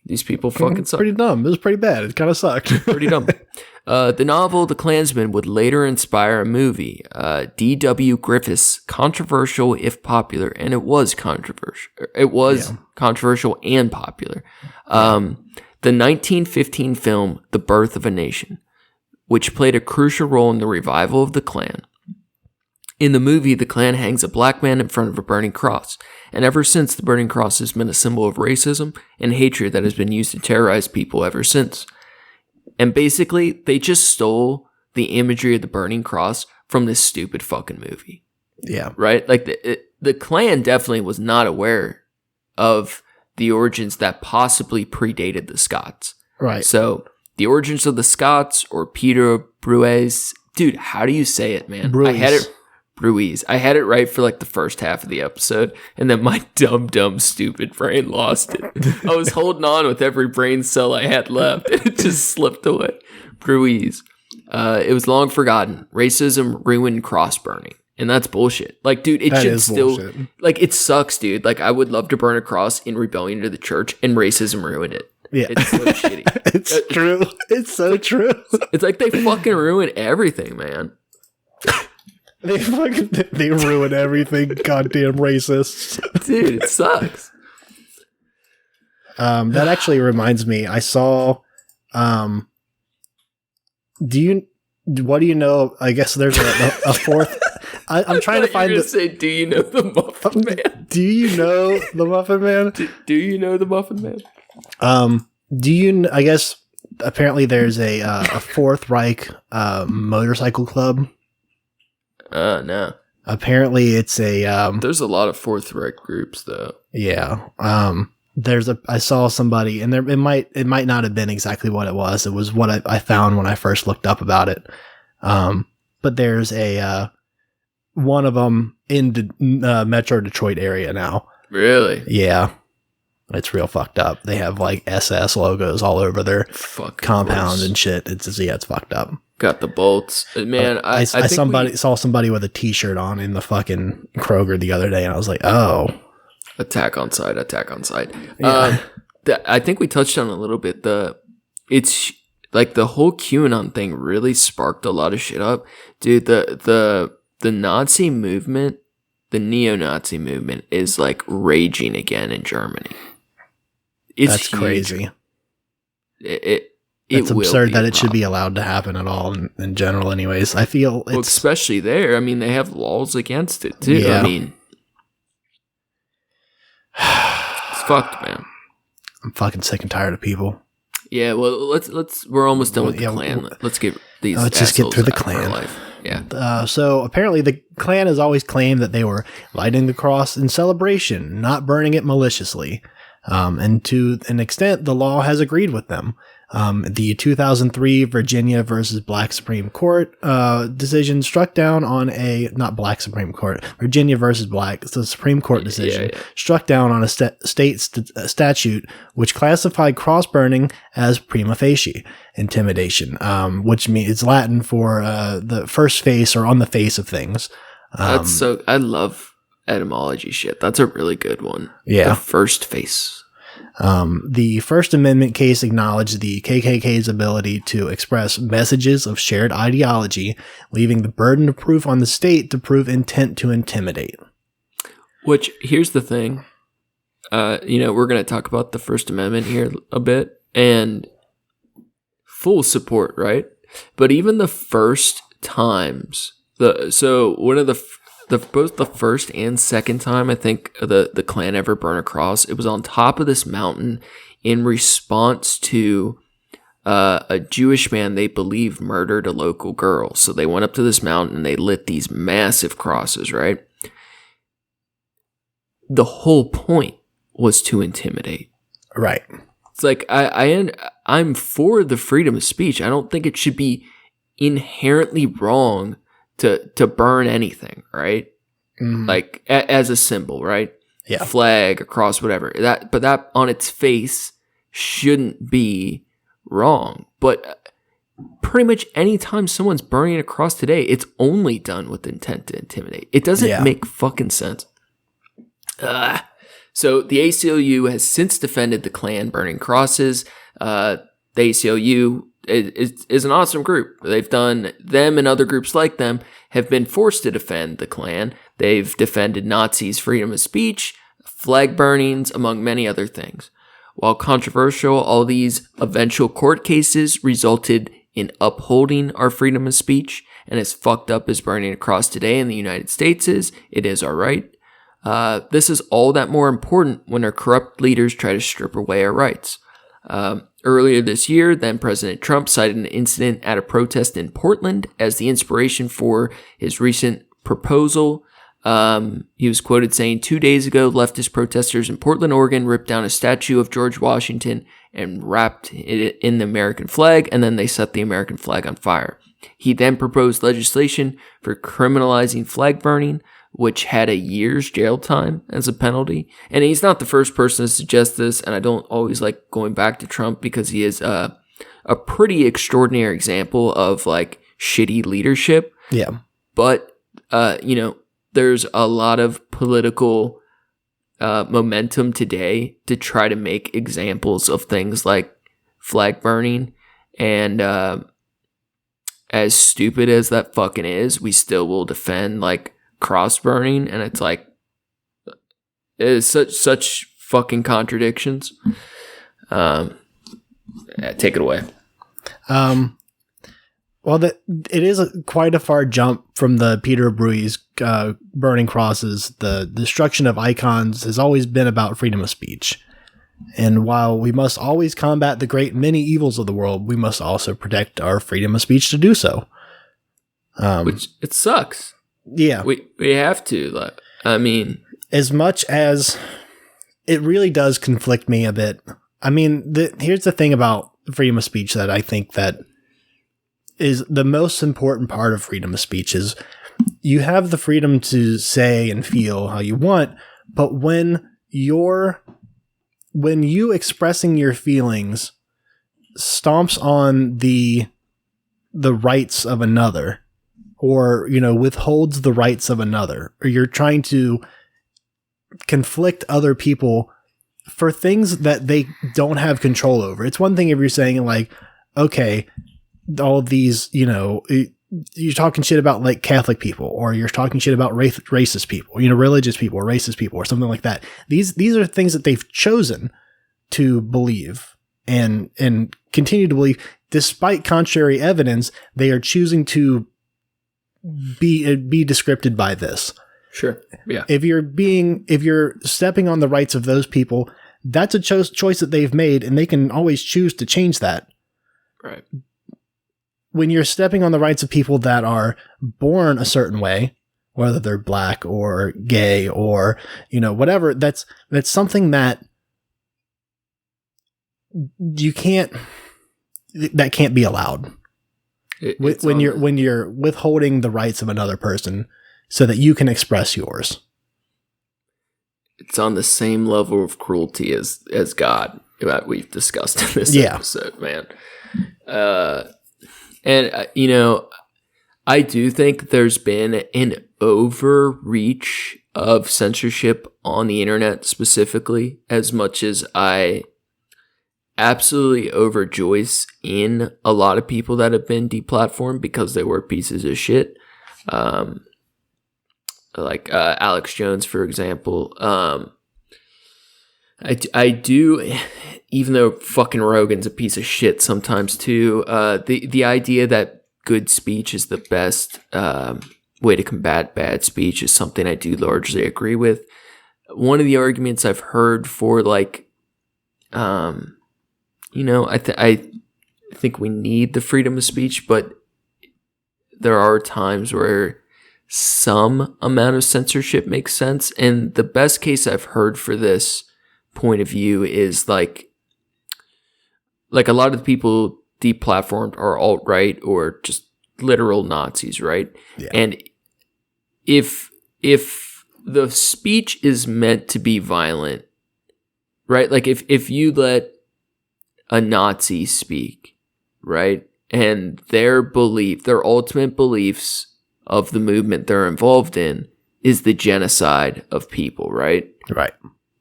These people fucking suck. Pretty dumb. It was pretty bad. It kind of sucked. Pretty dumb. The novel The Klansman would later inspire a movie, D.W. Griffith's controversial if popular, and it was controversial. It was controversial and popular. The 1915 film The Birth of a Nation, which played a crucial role in the revival of the Klan. In the movie, the Klan hangs a black man in front of a burning cross, and ever since, the burning cross has been a symbol of racism and hatred that has been used to terrorize people ever since. And basically, they just stole the imagery of the burning cross from this stupid fucking movie. Yeah. Right? Like, the Klan definitely was not aware of the origins that possibly predated the Scots. Right. So, the origins of the Scots, or Peter Brues. Dude, how do you say it, man? Brues. I had it right for like the first half of the episode, and then my dumb, stupid brain lost it. I was holding on with every brain cell I had left, and it just slipped away. Bruise. It was long forgotten. Racism ruined cross burning, and that's bullshit. Like, dude, it should still bullshit. Like, it sucks, dude. Like, I would love to burn a cross in rebellion to the church, and racism ruined it. Yeah, it's so shitty. It's true. It's so true. It's like they fucking ruin everything, man. They ruin everything. Goddamn racists. Dude, it sucks. That actually reminds me. I saw. What do you know? I guess there's a fourth. I'm trying to find. Say, do you know the Muffin Man? Do you know the Muffin Man? Do you know the Muffin Man? Do you? I guess apparently there's a Fourth Reich motorcycle club. No. Apparently it's a there's a lot of Fourth Reich groups though. Yeah. I saw somebody, and it might not have been exactly what it was. It was what I found when I first looked up about it. but there's a one of them in the Metro Detroit area now. Really? Yeah. It's real fucked up. They have like SS logos all over their compound and shit. It's fucked up. Got the bolts. Man, I saw somebody with a t-shirt on in the fucking Kroger the other day, and I was like, oh. Attack on site. Yeah. I think we touched on a little bit. It's like the whole QAnon thing really sparked a lot of shit up. Dude, the Nazi movement, the neo-Nazi movement is like raging again in Germany. That's huge. Crazy. It's absurd that it should be allowed to happen at all in general anyways. I feel it's... Well, especially there. I mean, they have laws against it, too. Yeah. I mean... It's fucked, man. I'm fucking sick and tired of people. Yeah, well, let's we're almost done with the Klan. Let's get these Let's just get through the Klan. Yeah. So apparently the Klan has always claimed that they were lighting the cross in celebration, not burning it maliciously. And to an extent, the law has agreed with them. The 2003 Virginia versus Black Supreme Court decision struck down on Virginia versus Black, the Supreme Court decision struck down on a state statute which classified cross burning as prima facie intimidation, which means it's Latin for the first face or on the face of things. That's so. I love etymology shit. That's a really good one. Yeah. The first face. The First Amendment case acknowledged the KKK's ability to express messages of shared ideology, leaving the burden of proof on the state to prove intent to intimidate. Which, here's the thing. We're going to talk about the First Amendment here a bit, and full support, right? But even the first times, one of both the first and second time I think the Klan ever burned a cross, it was on top of this mountain in response to a Jewish man they believe murdered a local girl. So they went up to this mountain and they lit these massive crosses, right? The whole point was to intimidate. Right. It's like I'm for the freedom of speech. I don't think it should be inherently wrong to burn anything, right? Mm. Like as a symbol, right? Yeah. Flag, a cross, whatever. But that on its face shouldn't be wrong. But pretty much any time someone's burning a cross today, it's only done with intent to intimidate. It doesn't make fucking sense. So the ACLU has since defended the Klan burning crosses. The ACLU is an awesome group. Them and other groups like them have been forced to defend the Klan. They've defended Nazis' freedom of speech, flag burnings, among many other things. While controversial, all these eventual court cases resulted in upholding our freedom of speech, and as fucked up as burning a cross today in the United States is, it is our right. This is all that more important when our corrupt leaders try to strip away our rights. Earlier this year, then President Trump cited an incident at a protest in Portland as the inspiration for his recent proposal. He was quoted saying, 2 days ago, leftist protesters in Portland, Oregon ripped down a statue of George Washington and wrapped it in the American flag, and then they set the American flag on fire. He then proposed legislation for criminalizing flag burning, which had a year's jail time as a penalty. And he's not the first person to suggest this, and I don't always like going back to Trump because he is a pretty extraordinary example of like shitty leadership. Yeah. But, there's a lot of political momentum today to try to make examples of things like flag burning. And as stupid as that fucking is, we still will defend like cross burning, and it's like it's such fucking contradictions. Take it away. Well, it is quite a far jump from the Peter Bruey's burning crosses. The destruction of icons has always been about freedom of speech. And while we must always combat the great many evils of the world, we must also protect our freedom of speech to do so. Which it sucks. Yeah. We have to. Like, I mean, as much as it really does conflict me a bit. I mean, here's the thing about freedom of speech that I think that is the most important part of freedom of speech is you have the freedom to say and feel how you want, but when you expressing your feelings stomps on the rights of another, or, withholds the rights of another, or you're trying to conflict other people for things that they don't have control over. It's one thing if you're saying like, okay, all these, you're talking shit about like Catholic people, or you're talking shit about racist people, religious people or racist people or something like that. These are things that they've chosen to believe and continue to believe despite contrary evidence. They are choosing to be descripted by this. Sure. Yeah. If you're stepping on the rights of those people, that's a choice that they've made, and they can always choose to change that. Right. When you're stepping on the rights of people that are born a certain way, whether they're black or gay or, whatever, that's something that that can't be allowed. When you're withholding the rights of another person so that you can express yours. It's on the same level of cruelty as God that we've discussed in this episode, man. I do think there's been an overreach of censorship on the internet specifically, as much as I absolutely overjoice in a lot of people that have been deplatformed because they were pieces of shit. Like Alex Jones, for example. I do, even though fucking Rogan's a piece of shit sometimes too, the idea that good speech is the best way to combat bad speech is something I do largely agree with. One of the arguments I've heard for like, I think we need the freedom of speech, but there are times where some amount of censorship makes sense. And the best case I've heard for this point of view is like a lot of the people deplatformed are alt-right or just literal Nazis, right? Yeah. And if the speech is meant to be violent, right? Like if you let a Nazi speak, right? And their ultimate beliefs of the movement they're involved in is the genocide of people, right? Right.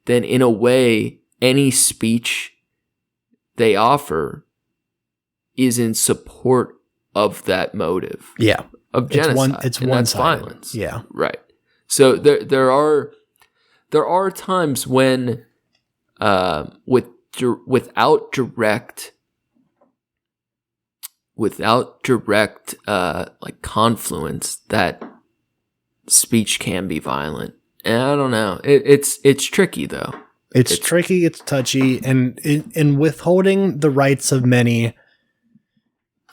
Then in a way, any speech they offer is in support of that motive. Yeah. Of genocide. It's one-sided. Violence. Yeah. Right. So there are times when without direct like confluence, that speech can be violent. And I don't know. It's tricky though. It's tricky. It's touchy, and in withholding the rights of many,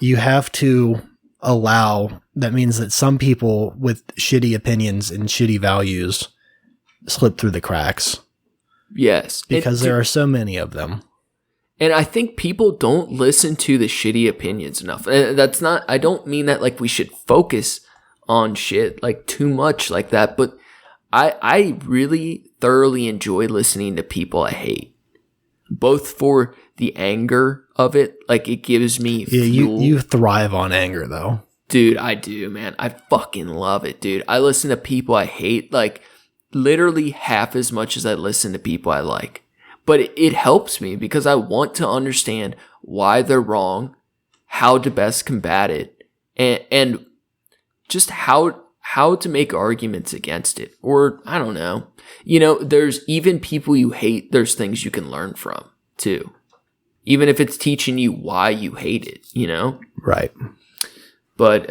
you have to allow. That means that some people with shitty opinions and shitty values slip through the cracks. Yes, because there are so many of them. And I think people don't listen to the shitty opinions enough. And that's not, I don't mean that like we should focus on shit like too much like that, but I really thoroughly enjoy listening to people I hate, both for the anger of it. Like it gives me fuel. You thrive on anger though. Dude, I do, man. I fucking love it, dude. I listen to people I hate like literally half as much as I listen to people I like. But it helps me because I want to understand why they're wrong, how to best combat it, and just how to make arguments against it. Or, I don't know. There's even people you hate, there's things you can learn from, too. Even if it's teaching you why you hate it, Right. But,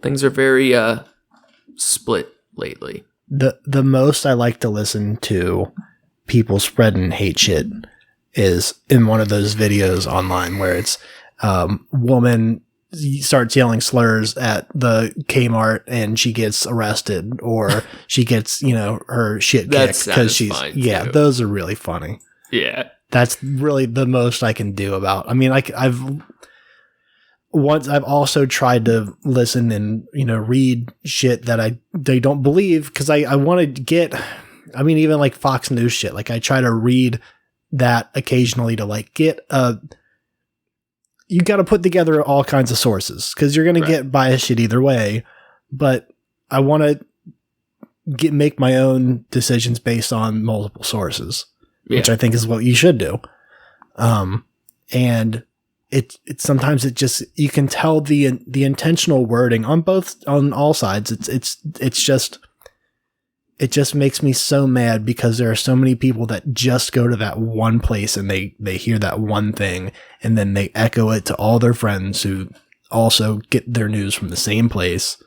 things are very split lately. The most I like to listen to people spreading hate shit is in one of those videos online where it's woman starts yelling slurs at the Kmart and she gets arrested, or she gets her shit kicked because she's too. Those are really funny. Yeah, that's really the most I can do about. I mean, once I've also tried to listen and, read shit that they don't believe, because I want to get, even like Fox News shit. Like I try to read that occasionally to like get you got to put together all kinds of sources, because you're going to get biased shit either way. But I want to make my own decisions based on multiple sources, which I think is what you should do. And it sometimes it just, you can tell the intentional wording on all sides. It just makes me so mad, because there are so many people that just go to that one place and they hear that one thing, and then they echo it to all their friends who also get their news from the same place.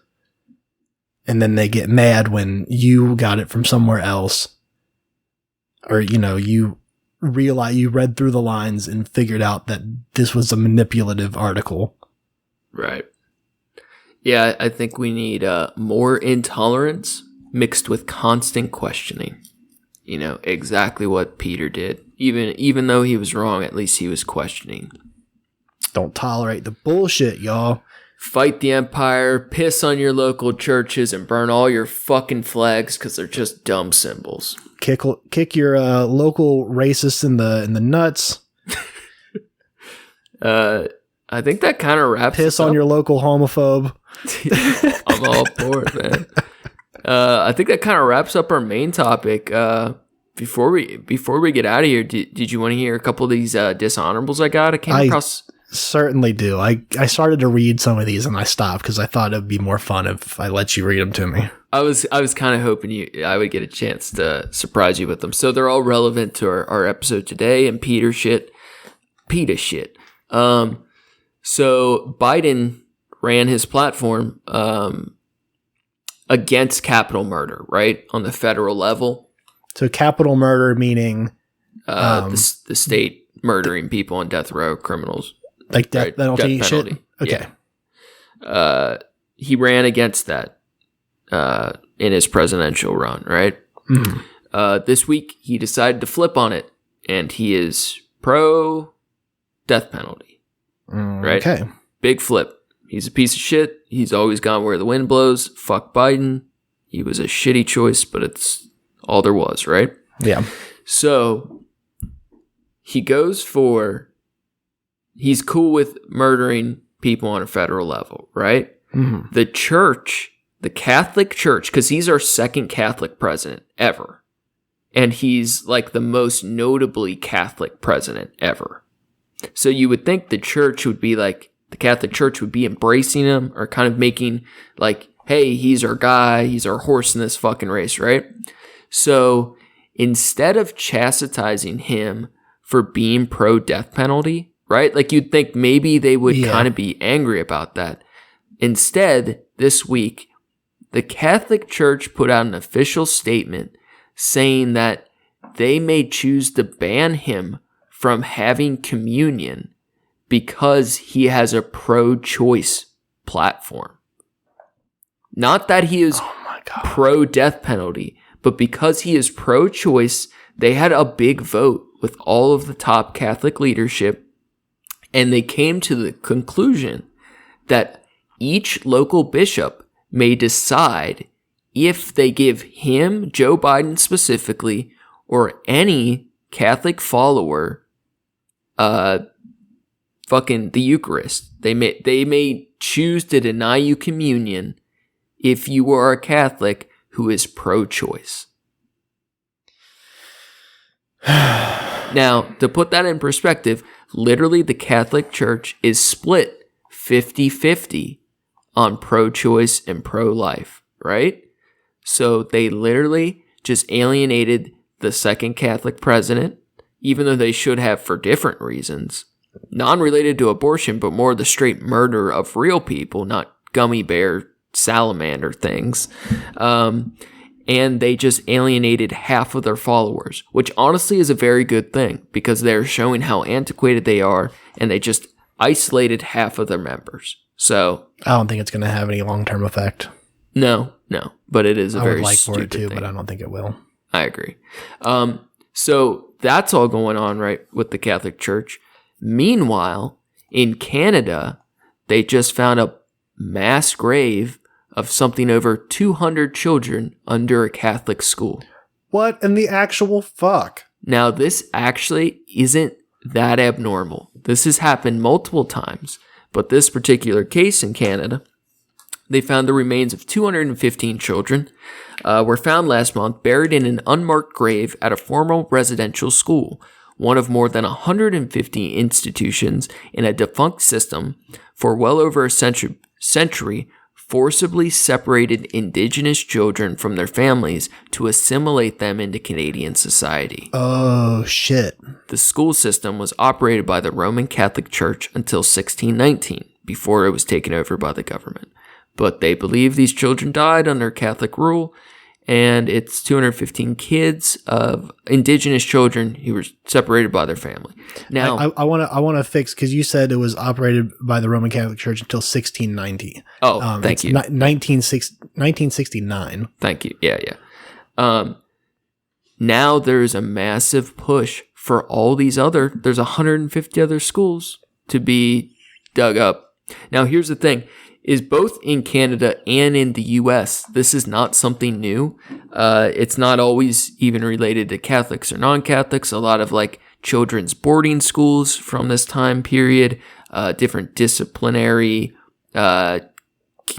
And then they get mad when you got it from somewhere else, or, you realize you read through the lines and figured out that this was a manipulative article. Right. Yeah, I think we need more intolerance mixed with constant questioning. Exactly what Peter did. Even though he was wrong, at least he was questioning. Don't tolerate the bullshit, y'all. Fight the empire, piss on your local churches, and burn all your fucking flags because they're just dumb symbols. Kick your local racists in the nuts. I think that kind of wraps. Piss on your local homophobe. I'm all for it, man. I think that kind of wraps up our main topic. Before we get out of here, did you want to hear a couple of these dishonorables I got? I came across. Certainly do. I started to read some of these and I stopped because I thought it would be more fun if I let you read them to me. I was kind of hoping I would get a chance to surprise you with them. So they're all relevant to our episode today and Peter shit. So Biden ran his platform against capital murder, right? On the federal level. So capital murder meaning the state murdering people on death row, criminals. Like death penalty shit? Okay. Yeah. He ran against that in his presidential run, right? Mm-hmm. This week, he decided to flip on it, and he is pro-death penalty, right? Okay. Big flip. He's a piece of shit. He's always gone where the wind blows. Fuck Biden. He was a shitty choice, but it's all there was, right? Yeah. So he goes for... He's cool with murdering people on a federal level, right? Mm-hmm. The church, the Catholic Church, because he's our second Catholic president ever. And he's like the most notably Catholic president ever. So you would think the church would be like, the Catholic Church would be embracing him or kind of making like, hey, he's our guy, he's our horse in this fucking race, right? So instead of chastising him for being pro-death penalty, right? Like you'd think maybe they would kind of be angry about that. Instead, this week, the Catholic Church put out an official statement saying that they may choose to ban him from having communion because he has a pro-choice platform. Not that he is pro-death penalty, but because he is pro-choice, they had a big vote with all of the top Catholic leadership. And they came to the conclusion that each local bishop may decide if they give him, Joe Biden specifically, or any Catholic follower, fucking the Eucharist. They may choose to deny you communion if you are a Catholic who is pro-choice. Now, to put that in perspective, literally the Catholic Church is split 50-50 on pro-choice and pro-life, right? So they literally just alienated the second Catholic president, even though they should have for different reasons. Non-related to abortion, but more the straight murder of real people, not gummy bear salamander things. And they just alienated half of their followers, which honestly is a very good thing because they're showing how antiquated they are, and they just isolated half of their members. So I don't think it's going to have any long-term effect. No, but it is a very stupid thing. I would like for it to, thing. But I don't think it will. I agree. So that's all going on, right, with the Catholic Church. Meanwhile, in Canada, they just found a mass grave of something over 200 children under a Catholic school. What in the actual fuck? Now, this actually isn't that abnormal. This has happened multiple times, but this particular case in Canada, they found the remains of 215 children were found last month buried in an unmarked grave at a former residential school, one of more than 150 institutions in a defunct system for well over a century forcibly separated Indigenous children from their families to assimilate them into Canadian society. Oh, shit. The school system was operated by the Roman Catholic Church until 1619, before it was taken over by the government. But they believe these children died under Catholic rule, and it's 215 kids of Indigenous children who were separated by their family. Now, I want to fix, because you said it was operated by the Roman Catholic Church until 1690. Oh, thank you. 1969. Thank you. Yeah. Now there's a massive push for all these there's 150 other schools to be dug up. Now, here's the thing. Is both in Canada and in the US, this is not something new. It's not always even related to Catholics or non-Catholics. A lot of like children's boarding schools from this time period, different disciplinary,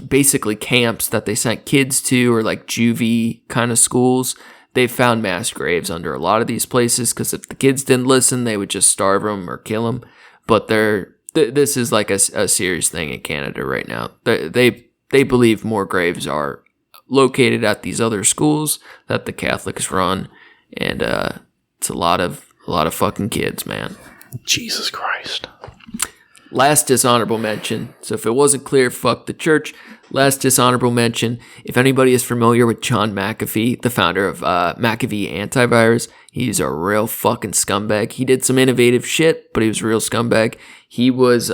basically camps that they sent kids to, or like juvie kind of schools. They found mass graves under a lot of these places because if the kids didn't listen, they would just starve them or kill them. But this is like a serious thing in Canada right now. They believe more graves are located at these other schools that the Catholics run, and it's a lot of fucking kids, man. Jesus Christ. Last dishonorable mention. So if it wasn't clear, fuck the church. Last dishonorable mention. If anybody is familiar with John McAfee, the founder of McAfee Antivirus, he's a real fucking scumbag. He did some innovative shit, but he was a real scumbag. He was,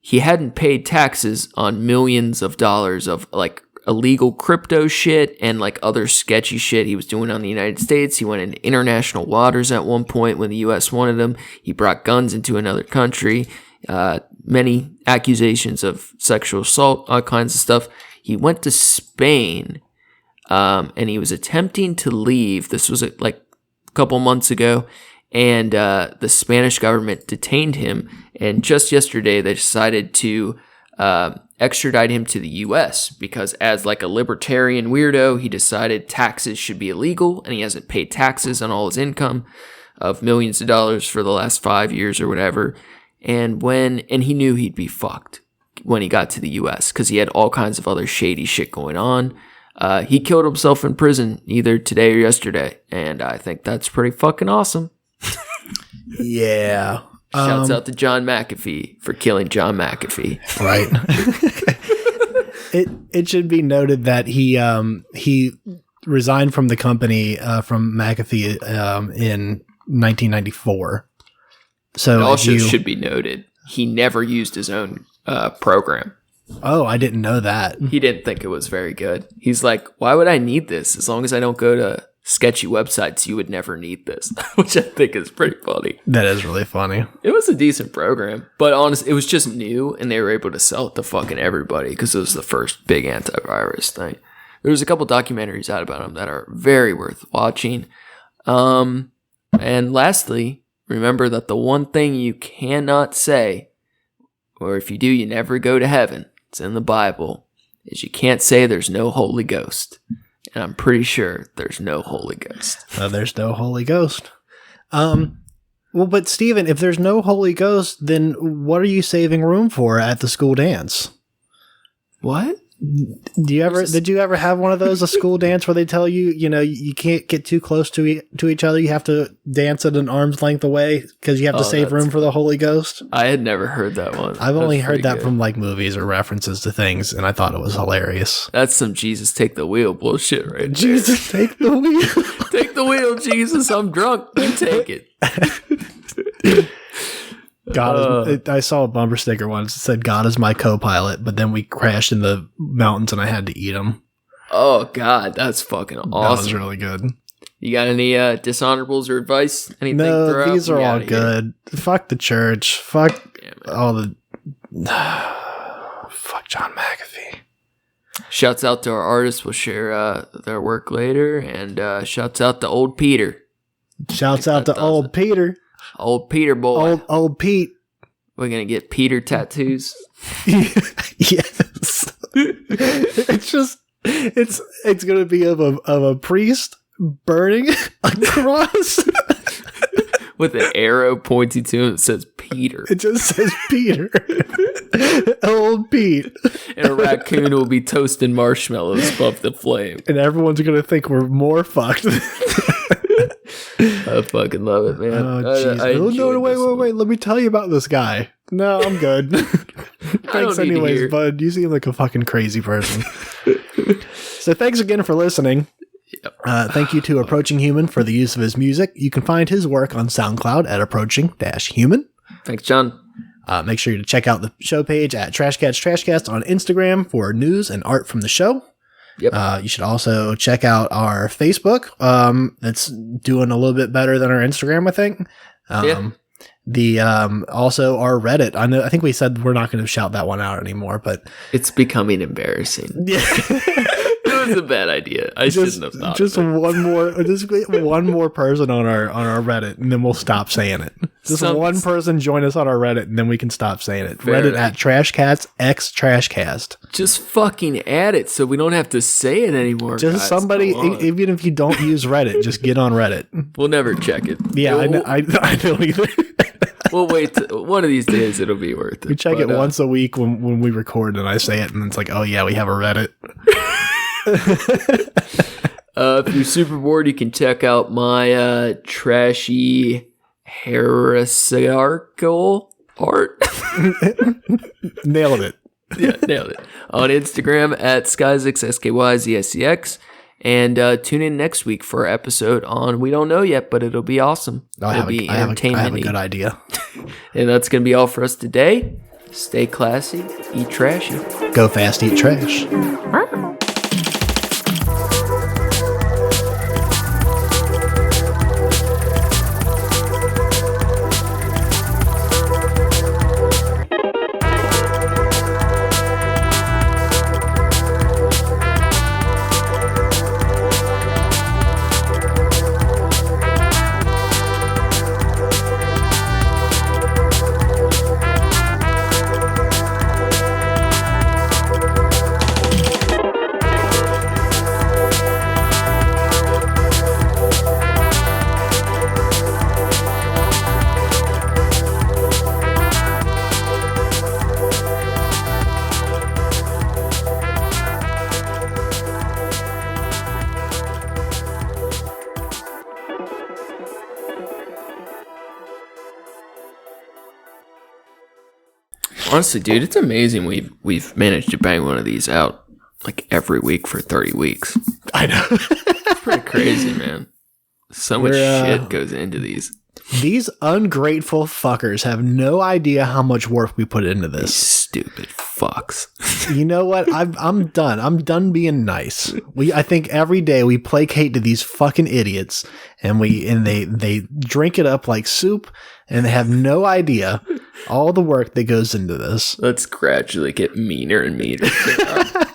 he hadn't paid taxes on millions of dollars of like illegal crypto shit and like other sketchy shit he was doing on the United States. He went into international waters at one point when the U.S. wanted him. He brought guns into another country. Many accusations of sexual assault, all kinds of stuff. He went to Spain, and he was attempting to leave. This was like a couple months ago, and the Spanish government detained him. And just yesterday, they decided to extradite him to the U.S. because as like a libertarian weirdo, he decided taxes should be illegal, and he hasn't paid taxes on all his income of millions of dollars for the last 5 years or whatever. And he knew he'd be fucked when he got to the U.S. because he had all kinds of other shady shit going on. He killed himself in prison either today or yesterday, and I think that's pretty fucking awesome. Yeah. Shouts out to John McAfee for killing John McAfee. Right. It should be noted that he resigned from the company from McAfee in 1994. So it also should be noted he never used his own program. Oh, I didn't know that. He didn't think it was very good. He's like, why would I need this? As long as I don't go to sketchy websites, you would never need this, which I think is pretty funny. That is really funny. It was a decent program, but honestly, it was just new, and they were able to sell it to fucking everybody because it was the first big antivirus thing. There's a couple documentaries out about him that are very worth watching. And lastly, remember that the one thing you cannot say, or if you do, you never go to heaven, it's in the Bible, is you can't say there's no Holy Ghost. And I'm pretty sure there's no Holy Ghost. There's no Holy Ghost. Well, but Steven, if there's no Holy Ghost, then what are you saving room for at the school dance? What? Did you ever have one of those, a school dance where they tell you, you can't get too close to each other. You have to dance at an arm's length away because you have to save room for the Holy Ghost? I had never heard that one. I've only heard that from like movies or references to things, and I thought it was hilarious. That's some Jesus take the wheel bullshit right there. Jesus take the wheel. Take the wheel, Jesus. I'm drunk. You take it. I saw a bumper sticker once that said, God is my co-pilot, but then we crashed in the mountains and I had to eat them. Oh, God, that's fucking awesome. That was really good. You got any dishonorables or advice? Anything? No, these are all good. Fuck the church. Fuck all the Fuck John McAfee. Shouts out to our artists. We'll share their work later. And shouts out to old Peter. Shouts out to old Peter. Old Peter boy. Old Pete. We're going to get Peter tattoos. Yes. It's going to be of a priest burning a cross. With an arrow pointing to him that says Peter. It just says Peter. Old Pete. And a raccoon will be toasting marshmallows above the flame. And everyone's going to think we're more fucked. I fucking love it, man. Oh, jeez. No, wait. Let me tell you about this guy. No, I'm good. Thanks anyways, bud. You seem like a fucking crazy person. So thanks again for listening. Yep. Thank you to Approaching Human for the use of his music. You can find his work on SoundCloud at Approaching-Human. Thanks, John. Make sure to check out the show page at Trashcats on Instagram for news and art from the show. Yep. You should also check out our Facebook. It's doing a little bit better than our Instagram, I think. Also our Reddit. I think we said we're not going to shout that one out anymore, but it's becoming embarrassing. Yeah. It was a bad idea. I shouldn't have thought. Just one more person on our Reddit, and then we'll stop saying it. Just one person join us on our Reddit, and then we can stop saying it. Reddit at Trashcats x Trashcast. Just fucking add it so we don't have to say it anymore. Just guys, somebody, even if you don't use Reddit, just get on Reddit. We'll never check it. Yeah, I know either. We'll wait. One of these days, it'll be worth it. We check it once a week when we record, and I say it, and it's like, oh yeah, we have a Reddit. If you're super bored, you can check out my trashy heresiarchal art. Nailed it. Yeah, nailed it. On Instagram at Skyzix, SKYZSCX. And tune in next week for our episode on We Don't Know Yet, but it'll be awesome. It'll be entertainment. I have a good idea. And that's going to be all for us today. Stay classy, eat trashy. Go fast, eat trash. Honestly, dude, it's amazing we've managed to bang one of these out like every week for 30 weeks. I know. It's pretty crazy, man. So much shit goes into these. These ungrateful fuckers have no idea how much work we put into this. These stupid fucks. You know what? I'm done. I'm done being nice. I think every day we placate to these fucking idiots, and they drink it up like soup, and they have no idea all the work that goes into this. Let's gradually get meaner and meaner.